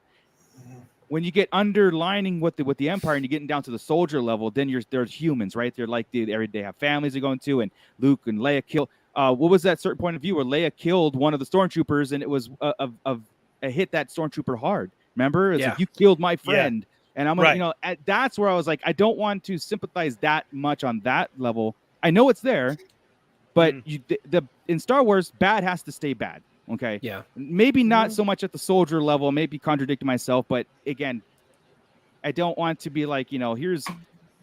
When you get underlining with the Empire and you're getting down to the soldier level, then there's humans, right? They're like they have families they're going to, and Luke and Leia kill. What was that certain point of view where Leia killed one of the stormtroopers, and it was a hit that stormtrooper hard. Remember, it's like, you killed my friend, and I'm like, that's where I was like, I don't want to sympathize that much on that level. I know it's there, but in Star Wars, bad has to stay bad. Okay. Yeah. Maybe not so much at the soldier level, maybe contradicting myself, but again, I don't want to be like, here's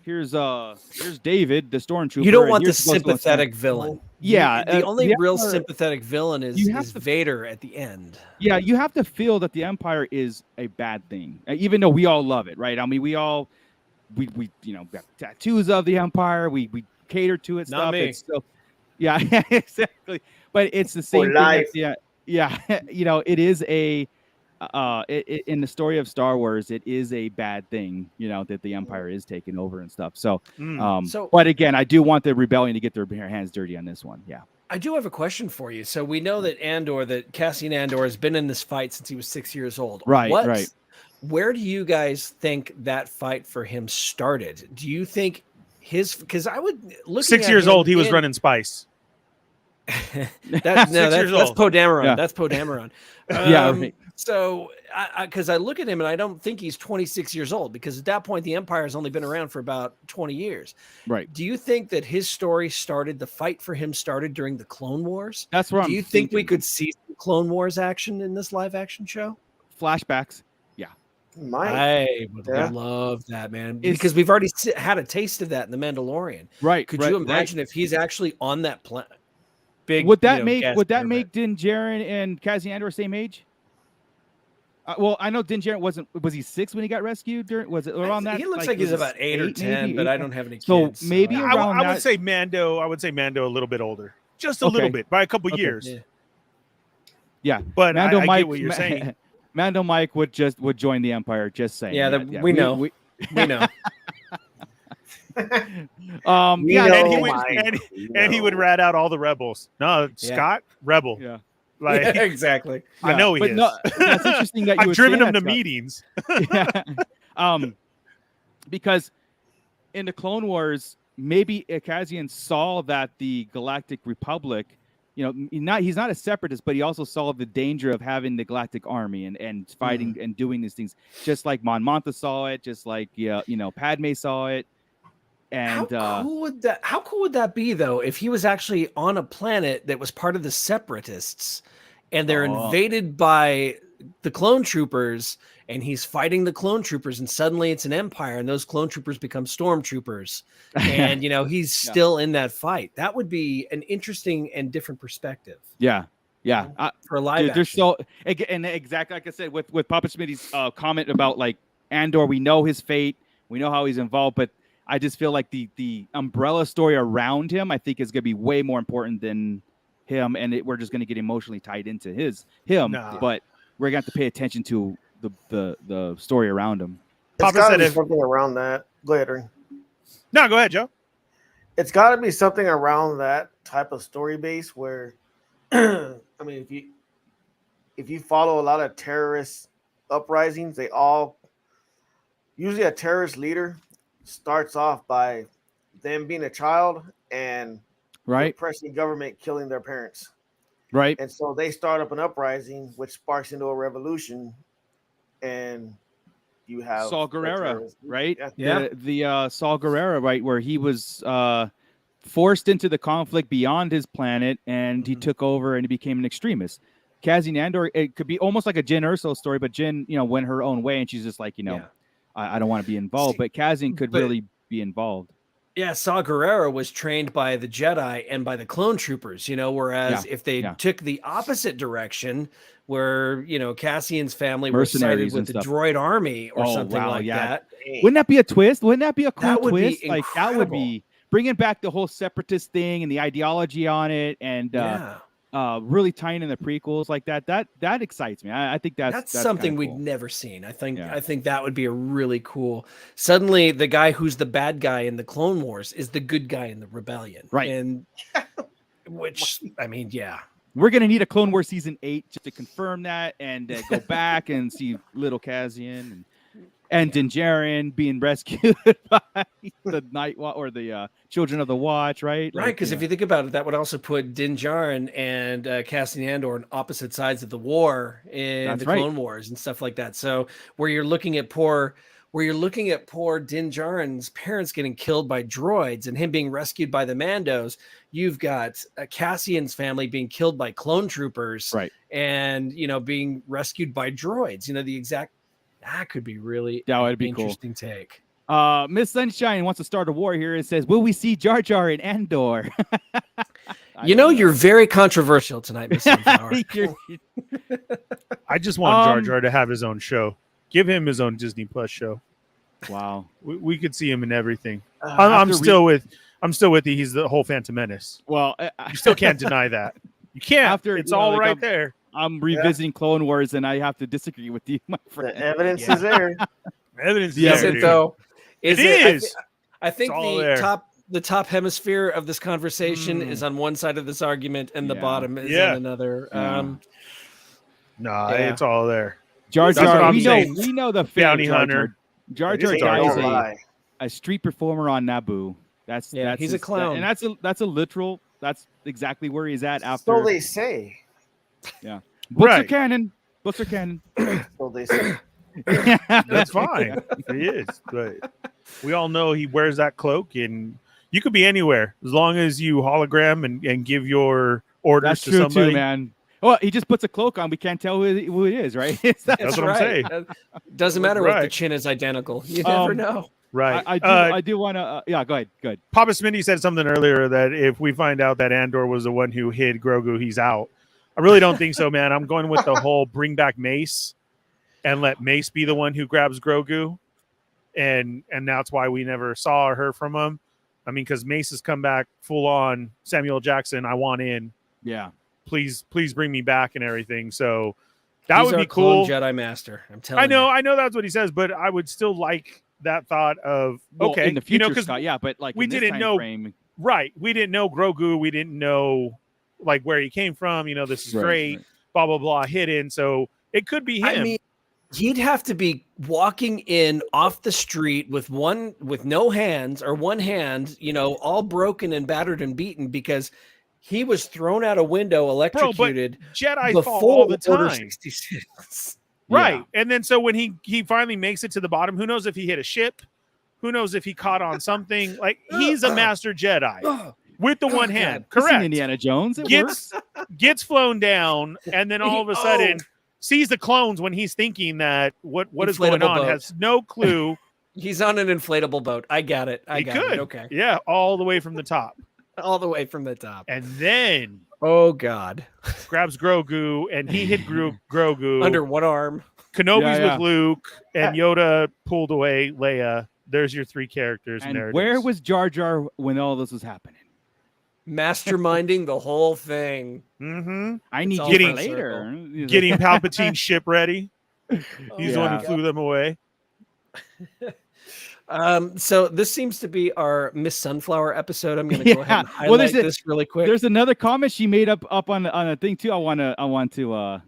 David, the stormtrooper. You don't want the sympathetic villain. Yeah. The only real sympathetic villain is Vader at the end. Yeah, you have to feel that the Empire is a bad thing, even though we all love it, right? I mean, we got tattoos of the Empire. We cater to it. Not stuff. me. Yeah, exactly. But it's the same thing. Yeah, it is in the story of Star Wars, it is a bad thing, that the Empire is taking over and stuff. So, but again, I do want the rebellion to get their hands dirty on this one. Yeah. I do have a question for you. So we know that Cassian Andor has been in this fight since he was 6 years old. Right. Right. Where do you guys think that fight for him started? Do you think because I would look 6 years old, he was running spice. That's Poe Dameron. Yeah. That's Poe Dameron. Right. So, because I look at him and I don't think he's 26 years old, because at that point the Empire has only been around for about 20 years. Right. Do you think that his story the fight for him started during the Clone Wars? That's what Do you think we could see some Clone Wars action in this live action show? Flashbacks. Yeah. I would love that, man, because we've already had a taste of that in The Mandalorian. Right. Could you imagine if he's actually on that planet? Would that make Din Djarin and Cassian Andor same age? Well, I know Din Djarin was he 6 when he got rescued? Was it around that? He looks like he's about 8 or 10, maybe, but I don't have any kids. So maybe I would say Mando. I would say Mando a little bit older, just a little bit, by a couple years. Yeah, but Mando I get what you're saying. Mando Mike would join the Empire. Just saying. Yeah, we know. We know. And he would rat out all the rebels. No, Scott, rebel. Yeah, like exactly. I know he is. No, that's interesting that I've driven him to meetings. Because in the Clone Wars, maybe Cassian saw that the Galactic Republic, he's not a separatist, but he also saw the danger of having the Galactic Army and fighting and doing these things, just like Mon Mothma saw it, just like Padme saw it. And how cool would that be though if he was actually on a planet that was part of the Separatists and they're invaded by the clone troopers and he's fighting the clone troopers and suddenly it's an empire and those clone troopers become stormtroopers and he's still in that fight. That would be an interesting and different perspective. Yeah. For live action. There's so, and exactly like I said with Papa Smitty's comment about like Andor, we know his fate, we know how he's involved, but I just feel like the umbrella story around him, I think, is going to be way more important than him, and we're just going to get emotionally tied into him. But we're going to have to pay attention to the story around him. It's got to be something around that. Go ahead, Ring. No, go ahead, Joe. It's got to be something around that type of story base where, I mean, if you follow a lot of terrorist uprisings, they all usually a terrorist leader starts off by them being a child and the oppressing government killing their parents. Right. And so they start up an uprising, which sparks into a revolution, and you have Saul Guerrero, right? Yeah. The Saul Guerrero, right, where he was forced into the conflict beyond his planet, and he took over and he became an extremist. Cassian Andor, it could be almost like a Jyn Erso story, but Jyn, went her own way, and she's just like, I don't want to be involved. But Cassian could really be involved. Yeah, Saw Gerrera was trained by the Jedi and by the clone troopers, whereas if they took the opposite direction where, Cassian's family was sided with the droid army or something like that. Wouldn't that be a twist? Wouldn't that be a cool twist? Like that would be bringing back the whole separatist thing and the ideology on it and really tying in the prequels like that. That excites me. I think that's something cool. we'd never seen. I think that would be a really cool. Suddenly, the guy who's the bad guy in the Clone Wars is the good guy in the Rebellion, right? And which we're gonna need a Clone Wars season 8 just to confirm that and go back and see little Cassian and Din Djarin being rescued by the Night or the Children of the Watch, right? Right, because if you think about it, that would also put Din Djarin and Cassian Andor on opposite sides of the war in Clone Wars and stuff like that. So where you're looking at poor Din Djarin's parents getting killed by droids and him being rescued by the Mandos, you've got Cassian's family being killed by clone troopers, right? And being rescued by droids. That could be really interesting cool. take. Miss Sunshine wants to start a war here. It says, will we see Jar Jar in Andor? You're very controversial tonight, Miss Sunflower. I just want Jar Jar to have his own show. Give him his own Disney Plus show. Wow. We could see him in everything. I'm still with you. He's the whole Phantom Menace. Well, you still can't deny that. You can't. It's all right there. I'm revisiting Clone Wars, and I have to disagree with you, my friend. The evidence is there. Evidence is there, though. It is. I think the top hemisphere of this conversation is on one side of this argument, and the bottom is on another. It's all there. Jar Jar, we know the bounty hunter. Jar Jar is a street performer on Naboo. That's he's a clown, and that's a literal. That's exactly where he's at after. So they say. Yeah, books are canon. Books are canon. So they say. That's fine. He is, but we all know he wears that cloak, and you could be anywhere as long as you hologram and give your orders to somebody. That's true too, man. Well, he just puts a cloak on. We can't tell who it is, right? That's what I'm saying. Doesn't matter if the chin is identical. You never know. Right. I do want to. Go ahead. Papa Smitty said something earlier that if we find out that Andor was the one who hid Grogu, he's out. I really don't think so, man. I'm going with the whole bring back Mace and let Mace be the one who grabs Grogu. And that's why we never saw or heard from him. I mean, because Mace has come back full on Samuel Jackson. I want in. Yeah. Please bring me back and everything. So that would be cool. Jedi Master. I'm telling you. I know that's what he says, but I would still like that thought of in the future, Scott, but like we didn't know. Right. We didn't know Grogu. We didn't know like where he came from. This is great. Right. Blah blah blah. Hidden. So it could be him. I mean, he'd have to be walking in off the street with no hands or one hand, all broken and battered and beaten because he was thrown out a window, electrocuted. Bro, Jedi fall all the time. Order 66. Right. Yeah. And then so when he finally makes it to the bottom, who knows if he hit a ship? Who knows if he caught on something? Like, he's a master Jedi with the one hand. Correct. Indiana Jones. It gets flown down, and then all of a sudden sees the clones when he's thinking that what is going on, has no clue. He's on an inflatable boat. I got it. He could. Okay. Yeah, all the way from the top. All the way from the top. And then, oh God, grabs Grogu, and he hit Grogu under one arm. Kenobi's with Luke, and Yoda pulled away Leia. There's your 3 characters. And where was Jar Jar when all this was happening? Masterminding the whole thing. Mm-hmm. I need getting later. Getting Palpatine's ship ready. He's the one who flew them away. So this seems to be our Miss Sunflower episode. I'm going to go ahead and highlight this really quick. There's another comment she made up on a thing too. I want to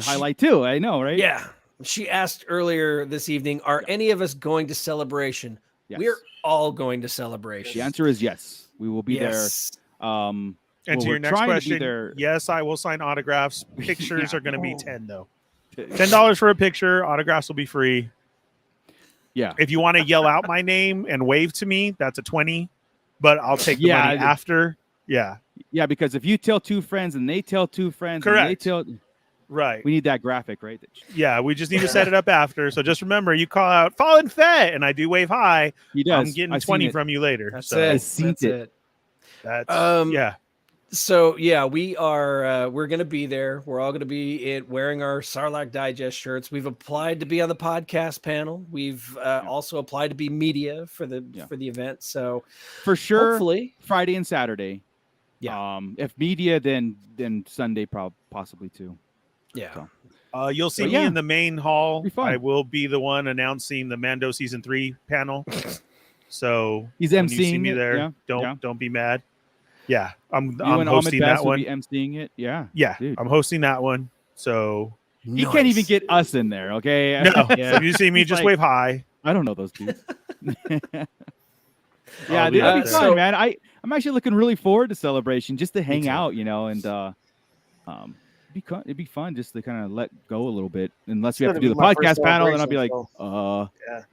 highlight too. I know, right? Yeah. She asked earlier this evening, are any of us going to Celebration? Yes. We're all going to Celebration. The answer is yes. We will be there. And to your next question, yes, I will sign autographs. Pictures are going to be $10 though. $10 for a picture. Autographs will be free. Yeah. If you want to yell out my name and wave to me, that's a $20. But I'll take the money after. Yeah. Yeah, because if you tell 2 friends and they tell 2 friends, correct. And they tell, right. We need that graphic, right? Yeah, we just need to set it up after. So just remember, you call out Fallen Fett, and I do wave hi. He does. I'm getting 20 from you later. That's so. it. I've seen it. That's yeah. So yeah, we are. We're going to be there. We're all going to be wearing our Sarlacc Digest shirts. We've applied to be on the podcast panel. We've also applied to be media for the event. So for sure, hopefully Friday and Saturday. Yeah. If media, then Sunday possibly too. Yeah. So. You'll see me in the main hall. I will be the one announcing the Mando season 3 panel. So he's emceeing. When you see me there. Don't be mad. Yeah, I'm hosting that one. Be emceeing it. Yeah. Yeah, dude. I'm hosting that one. So he can't even get us in there. Okay. No. Yeah. If you see me, just wave hi. I don't know those dudes. Yeah, dude, that'd be fun, man. I'm actually looking really forward to Celebration, just to hang out, and it'd be fun just to kind of let go a little bit. Unless we have to do the podcast panel, then I'll be like,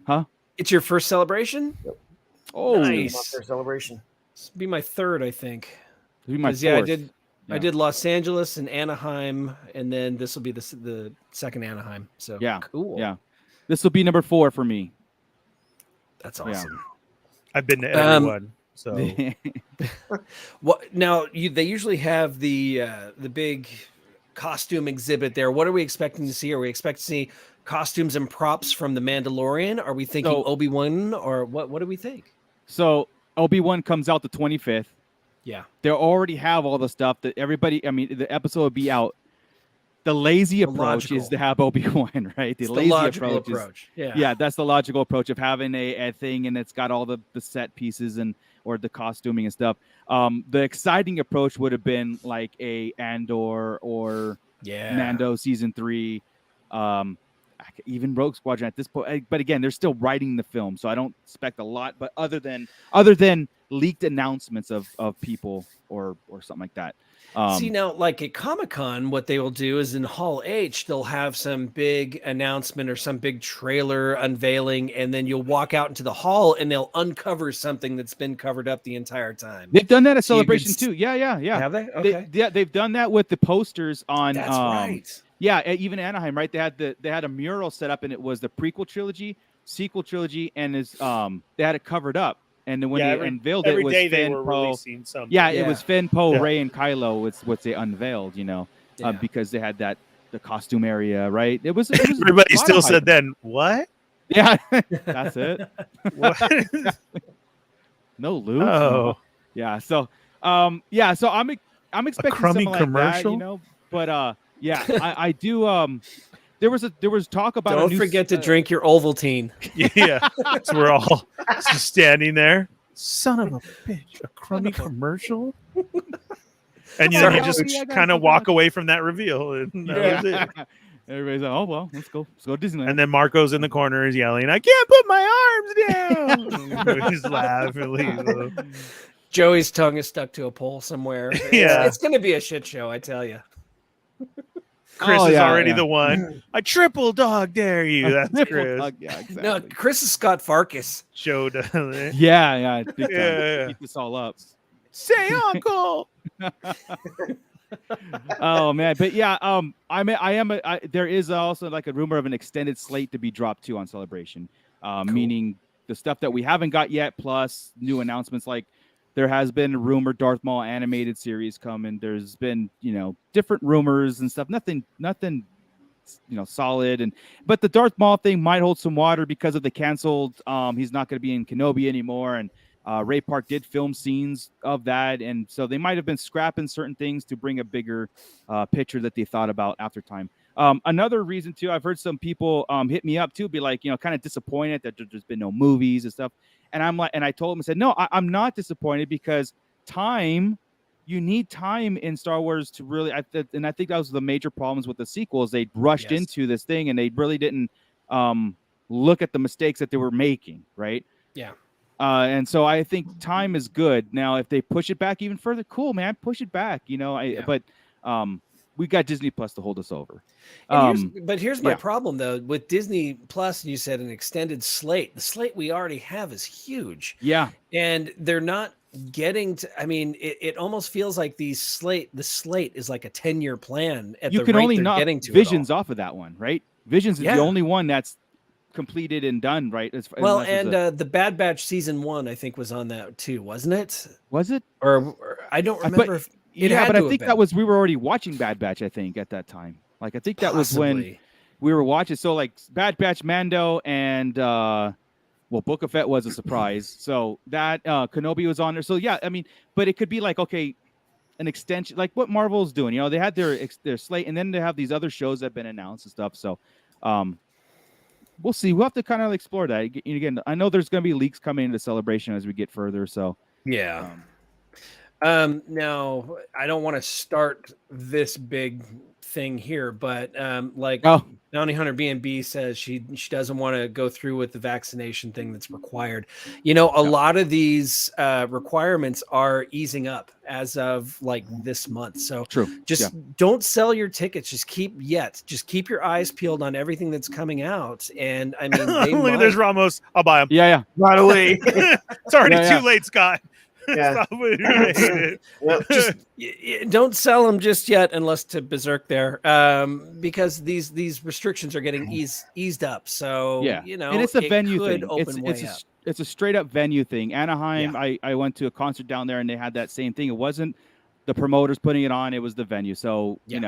huh? It's your first celebration? Yep. Oh, nice. My first celebration. This will be my 3rd, I think. It'll be my 4th. I did Los Angeles and Anaheim, and then this will be the 2nd Anaheim. So cool. Yeah, this will be number 4 for me. That's awesome. Yeah. I've been to everyone. So what now? They usually have the big costume exhibit there. What are we expecting to see? Are we expecting to see costumes and props from the Mandalorian? Are we thinking Obi-Wan, or what do we think? So Obi-Wan comes out the 25th. Yeah. They already have all the stuff that everybody, the episode will be out. The lazy approach is to have Obi-Wan, right? The lazy approach. Yeah, that's the logical approach of having a thing, and it's got all the set pieces or the costuming and stuff. The exciting approach would have been like a Andor or Mando season 3, even Rogue Squadron at this point. But again, they're still writing the film, so I don't expect a lot. But other than leaked announcements of people or something like that. See, now, like at Comic-Con, what they will do is in Hall H, they'll have some big announcement or some big trailer unveiling, and then you'll walk out into the hall and they'll uncover something that's been covered up the entire time. They've done that at Celebration too. Yeah. Have they? Okay. They've done that with the posters on. That's right. Yeah, even Anaheim, right? They had a mural set up, and it was the prequel trilogy, sequel trilogy, and they had it covered up. And then when they unveiled it, was Finn, Poe. It was Finn, Poe, Rey, and Kylo. Was what they unveiled, because they had the costume area, right? It was everybody still said then, what? Yeah, that's it. No Luke. Oh, yeah. So, I'm expecting a crummy something commercial, like that, but I do. There was talk about. Don't forget to drink your Ovaltine. Yeah, so we're all just standing there. Son of a bitch! A crummy commercial. And you just kind of walk away from that reveal, and that was it. Everybody's like, "Oh well, let's go to Disneyland." And then Marco's in the corner is yelling, "I can't put my arms down." He's laughing. Joey's tongue is stuck to a pole somewhere. Yeah, it's going to be a shit show, I tell you. Chris is already the one. I triple dog dare you. That's Chris. Yeah, exactly. No, Chris is Scott Farkas. Showed. Yeah. Big time. Keep this all up. Say uncle. Oh man, but yeah, there is also like a rumor of an extended slate to be dropped too on Celebration, Cool. meaning the stuff that we haven't got yet, plus new announcements. Like there has been a rumor Darth Maul animated series coming. There's been different rumors and stuff. Nothing solid. But the Darth Maul thing might hold some water because of the canceled. He's not going to be in Kenobi anymore, and Ray Park did film scenes of that, and so they might have been scrapping certain things to bring a bigger picture that they thought about after time. Another reason too, I've heard some people hit me up too, be like, kind of disappointed that there's been no movies and stuff. And I'm like, and I told them, I said, no, I'm not disappointed because you need time in Star Wars to really, and I think that was the major problems with the sequels. They rushed into this thing and they really didn't look at the mistakes that they were making, right? Yeah. And so I think time is good. Now, if they push it back even further, cool, man, push it back. But we got Disney Plus to hold us over. But here's my problem though with Disney Plus. You said an extended slate. The slate we already have is huge. Yeah, and they're not getting to. I mean, it almost feels like the slate is like a 10-year plan. You can only knock Visions off of that one, right? Visions is the only one that's completed and done, right? The Bad Batch season 1, I think, was on that too, wasn't it? Was it? Or I don't remember if it had. But I think that was we were already watching Bad Batch. I think at that time, like I think that was when we were watching. So like Bad Batch, Mando, and Book of Fett was a surprise. So that Kenobi was on there. So yeah, I mean, but it could be like an extension, like what Marvel's doing. They had their slate, and then they have these other shows that have been announced and stuff. So. We'll see. We'll have to kind of explore that. Again, I know there's going to be leaks coming into Celebration as we get further. So yeah. Now I don't want to start this big thing here, but Bounty Hunter B&B says she doesn't want to go through with the vaccination thing that's required. A lot of these requirements are easing up as of like this month. So don't sell your tickets. Just keep your eyes peeled on everything that's coming out. And I mean, look at this Ramos. I'll buy them. Yeah. Right away. It's already too late, Scott. Yeah. Just don't sell them just yet, unless to Berserk there, because these restrictions are getting eased up. So and it's a venue thing. It's a straight up venue thing. Anaheim, I went to a concert down there, and they had that same thing. It wasn't the promoters putting it on; it was the venue. So as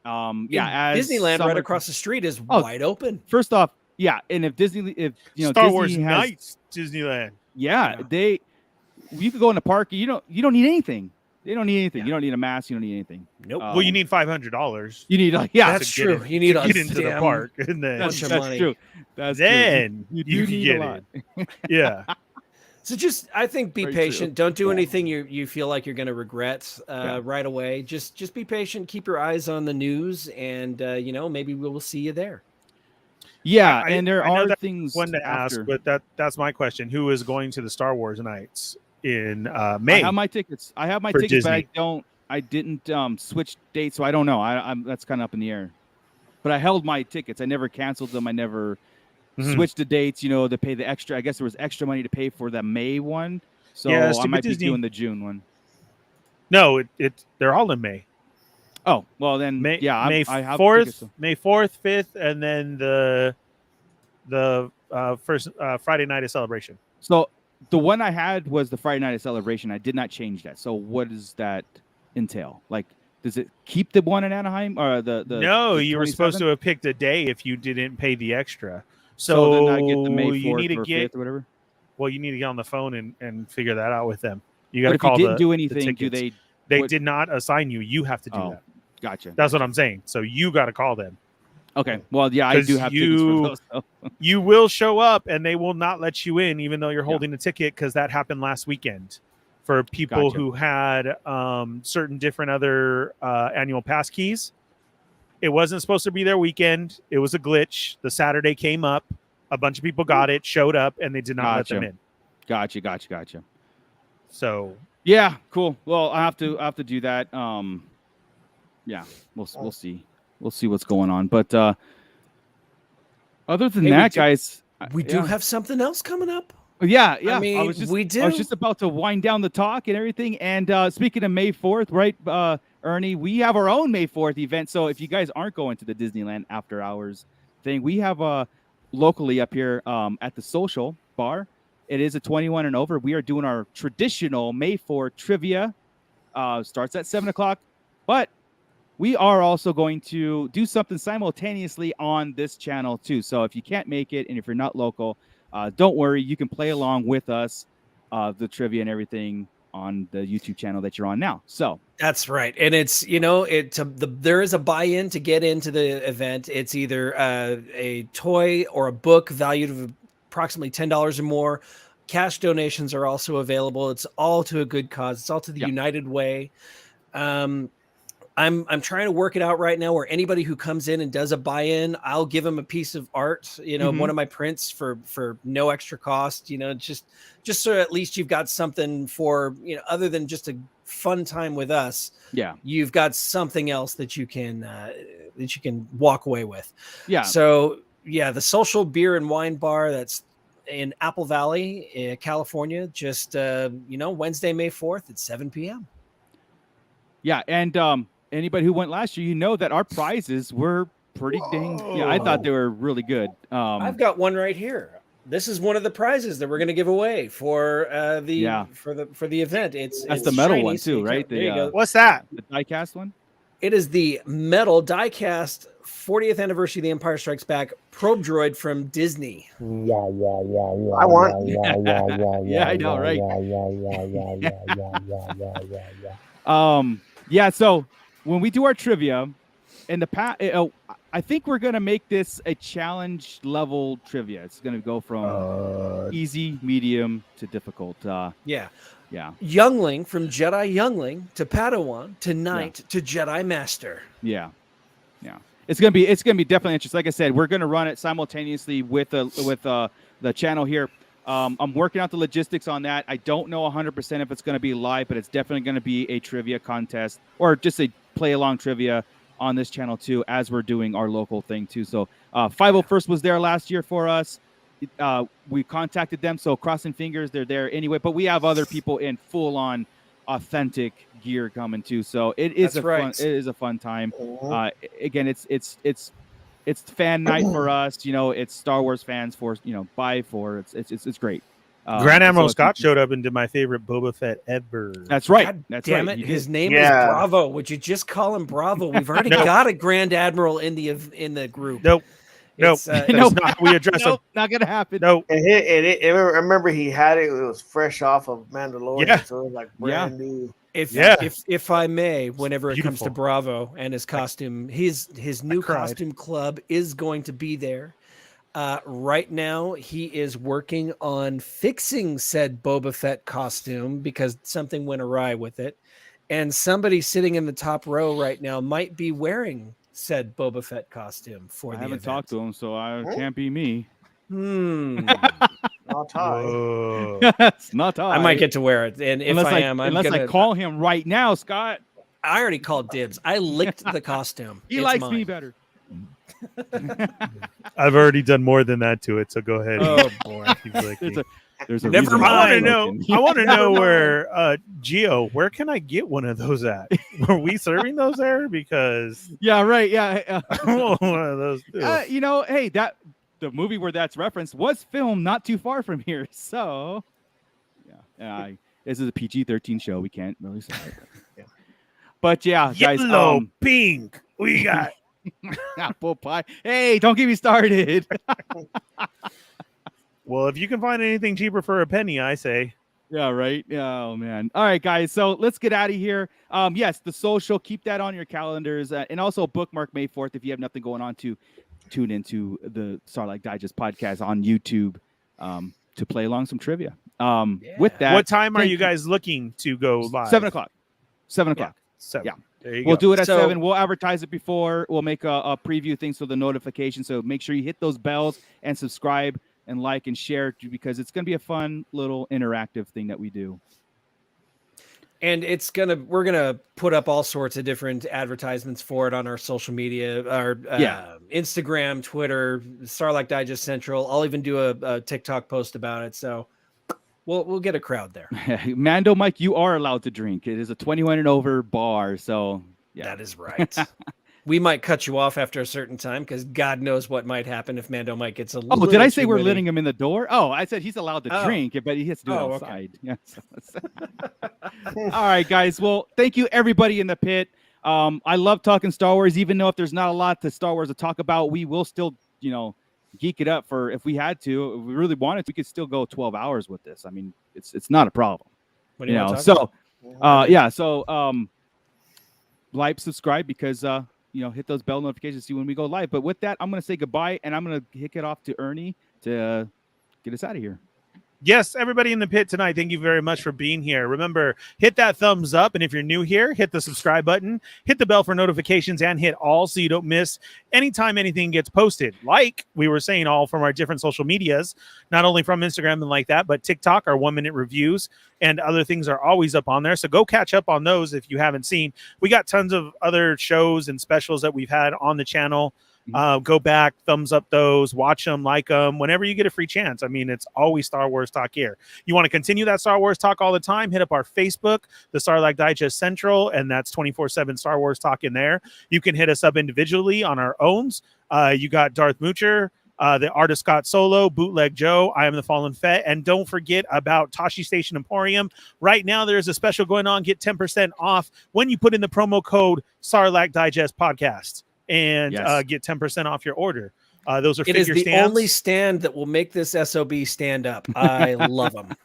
Disneyland right across the street is wide open. First off, and if Star Wars Nights Disneyland, you could go in the park. You don't need anything. They don't need anything. Yeah. You don't need a mask. You don't need anything. Nope. Well, you need $500. You need that's true. You need to get into the park, and then that's true. Then you can get a lot. Yeah. So I think be patient. Don't do anything you feel like you're going to regret right away. Just be patient. Keep your eyes on the news, and maybe we will see you there. Yeah, and there are things one to ask, but that's my question. Who is going to the Star Wars Nights in May? I have my tickets. Disney. But I didn't switch dates, so I don't know. I'm that's kind of up in the air. But I held my tickets. I never canceled them. I never switched the dates. To pay the extra. I guess there was extra money to pay for the May one. So I might be doing the June one. No, they're all in May. Oh, well then, May 4th, May 4th, 5th, and then the first Friday night of Celebration. So the one I had was the Friday night of Celebration. I did not change that. So what does that entail? Like, does it keep the one in Anaheim or the No, you were supposed to have picked a day if you didn't pay the extra. So then I get the May 4th you need to get 5th or whatever. Well, you need to get on the phone and figure that out with them. You got to if call. You didn't do anything. Do they? They did not assign you. You have to do that. Gotcha. That's what I'm saying. So you got to call them. Okay. Well, yeah, I do have tickets for those. So. You will show up, and they will not let you in, even though you're holding a ticket, because that happened last weekend for people who had certain different other annual pass keys. It wasn't supposed to be their weekend. It was a glitch. The Saturday came up. A bunch of people got it, showed up, and they did not let them in. Gotcha. So yeah, cool. Well, I have to do that. Yeah, we'll see. we'll see what's going on. But other than that, guys, we do have something else coming up. Yeah. I mean, I was just about to wind down the talk and everything. And speaking of May 4th, right, Ernie, we have our own May 4th event. So if you guys aren't going to the Disneyland after hours thing, we have locally up here at the Social Bar. It is a 21 and over. We are doing our traditional May 4th trivia. Starts at 7 o'clock. But we are also going to do something simultaneously on this channel too. So if you can't make it and if you're not local, don't worry, you can play along with us, the trivia and everything on the YouTube channel that you're on now. So that's right, and it's there is a buy-in to get into the event. It's either a toy or a book valued of approximately $10 or more. Cash donations are also available. It's all to a good cause. It's all to the United Way. I'm trying to work it out right now where anybody who comes in and does a buy-in, I'll give them a piece of art, one of my prints for no extra cost, just so at least you've got something for, other than just a fun time with us. Yeah. You've got something else that you can walk away with. Yeah. So the Social Beer and Wine Bar, that's in Apple Valley, California, just, Wednesday, May 4th at 7 p.m. Yeah. And, anybody who went last year, that our prizes were pretty dang. Yeah, I thought they were really good. I've got one right here. This is one of the prizes that we're going to give away for the event. It's the metal shiny, one too, right? There you go. What's that? The diecast one. It is the metal diecast 40th anniversary of The Empire Strikes Back probe droid from Disney. I want. Yeah, I know, right? Yeah. So when we do our trivia in the past, I think we're going to make this a challenge level trivia. It's going to go from easy, medium to difficult. Yeah. Youngling, from Jedi Youngling to Padawan to Knight to Jedi Master. Yeah. It's going to be definitely interesting. Like I said, we're going to run it simultaneously with the channel here. I'm working out the logistics on that. I don't know 100% if it's going to be live, but it's definitely going to be a trivia contest or just a play along trivia on this channel too, as we're doing our local thing too. So 501st was there last year for us. We contacted them, so crossing fingers they're there anyway. But we have other people in full on authentic gear coming too. So it is a fun time. Again, it's fan night for us. It's Star Wars fans for buy for. It's great. Grand Admiral Scott showed up and did my favorite Boba Fett ever. That's right. God That's damn right. it. His name is Bravo. Would you just call him Bravo? We've already got a Grand Admiral in the group. Nope. That's not how we address him. Not gonna happen. Nope. I remember he had it. It was fresh off of Mandalorian, so it was like brand new. If I may, whenever it comes to Bravo and his costume, his new costume club is going to be there. Right now, he is working on fixing said Boba Fett costume because something went awry with it. And somebody sitting in the top row right now might be wearing said Boba Fett costume for the event. I haven't talked to him, so I can't be me. Not Ty. It's not Ty. I might get to wear it. And if I call him right now, Scott. I already called dibs. I licked the costume. He likes me better. I've already done more than that to it, so go ahead. Oh boy. There's a Never mind. I want to know where Gio, where can I get one of those at? Were we serving those there? Because right. I want one of those too. Hey, the movie where that's referenced was filmed not too far from here. So this is a PG-13 show. We can't really say it. But guys, yellow, pink. We got apple pie. Hey, don't get me started. Well, if you can find anything cheaper for a penny, I say. Yeah, right. Oh, man. All right, guys. So let's get out of here. Yes, the social, keep that on your calendars. And also bookmark May 4th if you have nothing going on to tune into the Starlight Digest podcast on YouTube to play along some trivia. With that. What time are you guys looking to go live? 7 o'clock. 7 o'clock. Yeah. There you we'll go. do it at 7. We'll advertise it before. We'll make a preview thing so the notification. So make sure you hit those bells and subscribe and like and share because it's going to be a fun little interactive thing that we do. And we're gonna put up all sorts of different advertisements for it on our social media, our Instagram, Twitter, Sarlacc Digest Central. I'll even do a TikTok post about it. So we'll get a crowd there. Mando Mike, you are allowed to drink. It is a 21 and over bar. So yeah, that is right. We might cut you off after a certain time because God knows what might happen if Mando Mike gets a little. Oh, did I say we're letting him in the door? Oh, I said he's allowed to drink, but he has to do it outside. Okay. Yeah. All right, guys. Well, thank you, everybody in the pit. I love talking Star Wars, even though if there's not a lot to Star Wars to talk about, we will still, geek it up for if we had to. If we really wanted to, we could still go 12 hours with this. I mean, it's not a problem. What do you want to talk about? So like, subscribe because hit those bell notifications to see when we go live. But with that, I'm going to say goodbye, and I'm going to kick it off to Ernie to get us out of here. Yes, everybody in the pit tonight, thank you very much for being here. Remember, hit that thumbs up, and if you're new here, hit the subscribe button, hit the bell for notifications, and hit all so you don't miss anytime anything gets posted. Like we were saying, all from our different social medias, not only from Instagram and like that, but TikTok, our 1-minute reviews, and other things are always up on there. So go catch up on those if you haven't seen. We got tons of other shows and specials that we've had on the channel. Go back, thumbs up those, watch them, like them, whenever you get a free chance. I mean, it's always Star Wars talk here. You want to continue that Star Wars talk all the time, hit up our Facebook, the Sarlacc Digest Central, and that's 24/7 Star Wars talk in there. You can hit us up individually on our owns. You got Darth Moocher, the Artist Scott Solo, Bootleg Joe, I Am the Fallen Fett, and don't forget about Tashi Station Emporium. Right now, there's a special going on. Get 10% off when you put in the promo code Sarlacc Digest Podcast. And get 10% off your order. Those are figure stands. It is the only stand that will make this SOB stand up. I love them.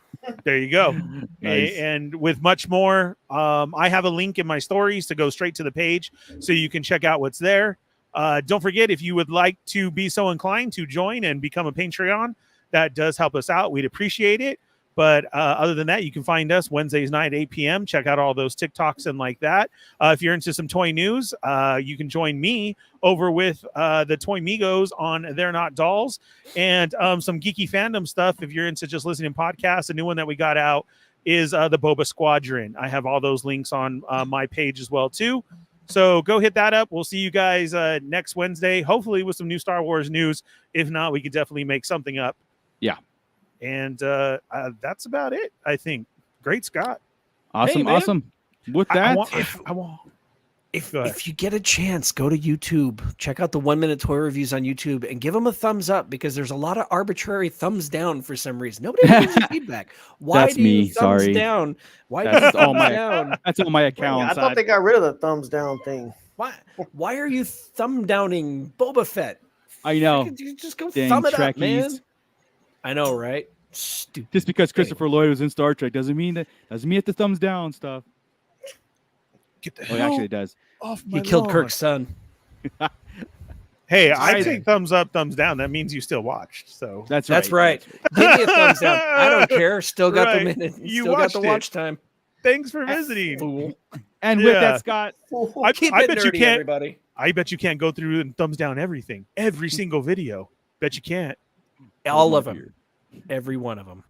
There you go. Nice. And with much more, I have a link in my stories to go straight to the page so you can check out what's there. Don't forget, if you would like to be so inclined to join and become a Patreon, that does help us out. We'd appreciate it. But other than that, you can find us Wednesdays night, 8 p.m. Check out all those TikToks and like that. If you're into some toy news, you can join me over with the Toy Migos on They're Not Dolls and some geeky fandom stuff. If you're into just listening to podcasts, a new one that we got out is the Boba Squadron. I have all those links on my page as well, too. So go hit that up. We'll see you guys next Wednesday, hopefully with some new Star Wars news. If not, we could definitely make something up. Yeah. And that's about it, I think. Great, Scott. Awesome, awesome. With that, if you get a chance, go to YouTube. Check out the 1-minute toy reviews on YouTube and give them a thumbs up because there's a lot of arbitrary thumbs down for some reason. Nobody gives you feedback. Why that's do you me. thumbs Sorry. down? Why that's do you all my down? That's all my accounts. I thought they got rid of the thumbs down thing. Why are you thumb downing Boba Fett? I know. You just go Dang thumb it Trekkies. up, man. I know, right? Stupid. Just because Christopher Lloyd was in Star Trek doesn't mean it's the thumbs down stuff. Get the hell actually it does. Off my He killed lawn. Kirk's son. Hey, I take thumbs up, thumbs down. That means you still watched. So that's right. Give me a thumbs up. I don't care. Still got the minute. You still got the watched watch time. Thanks for visiting. Fool. And with that, Scott, I Keep bet it nerdy, you can't. everybody. I bet you can't go through and thumbs down everything, every single video. Bet you can't. All of them. Every one of them.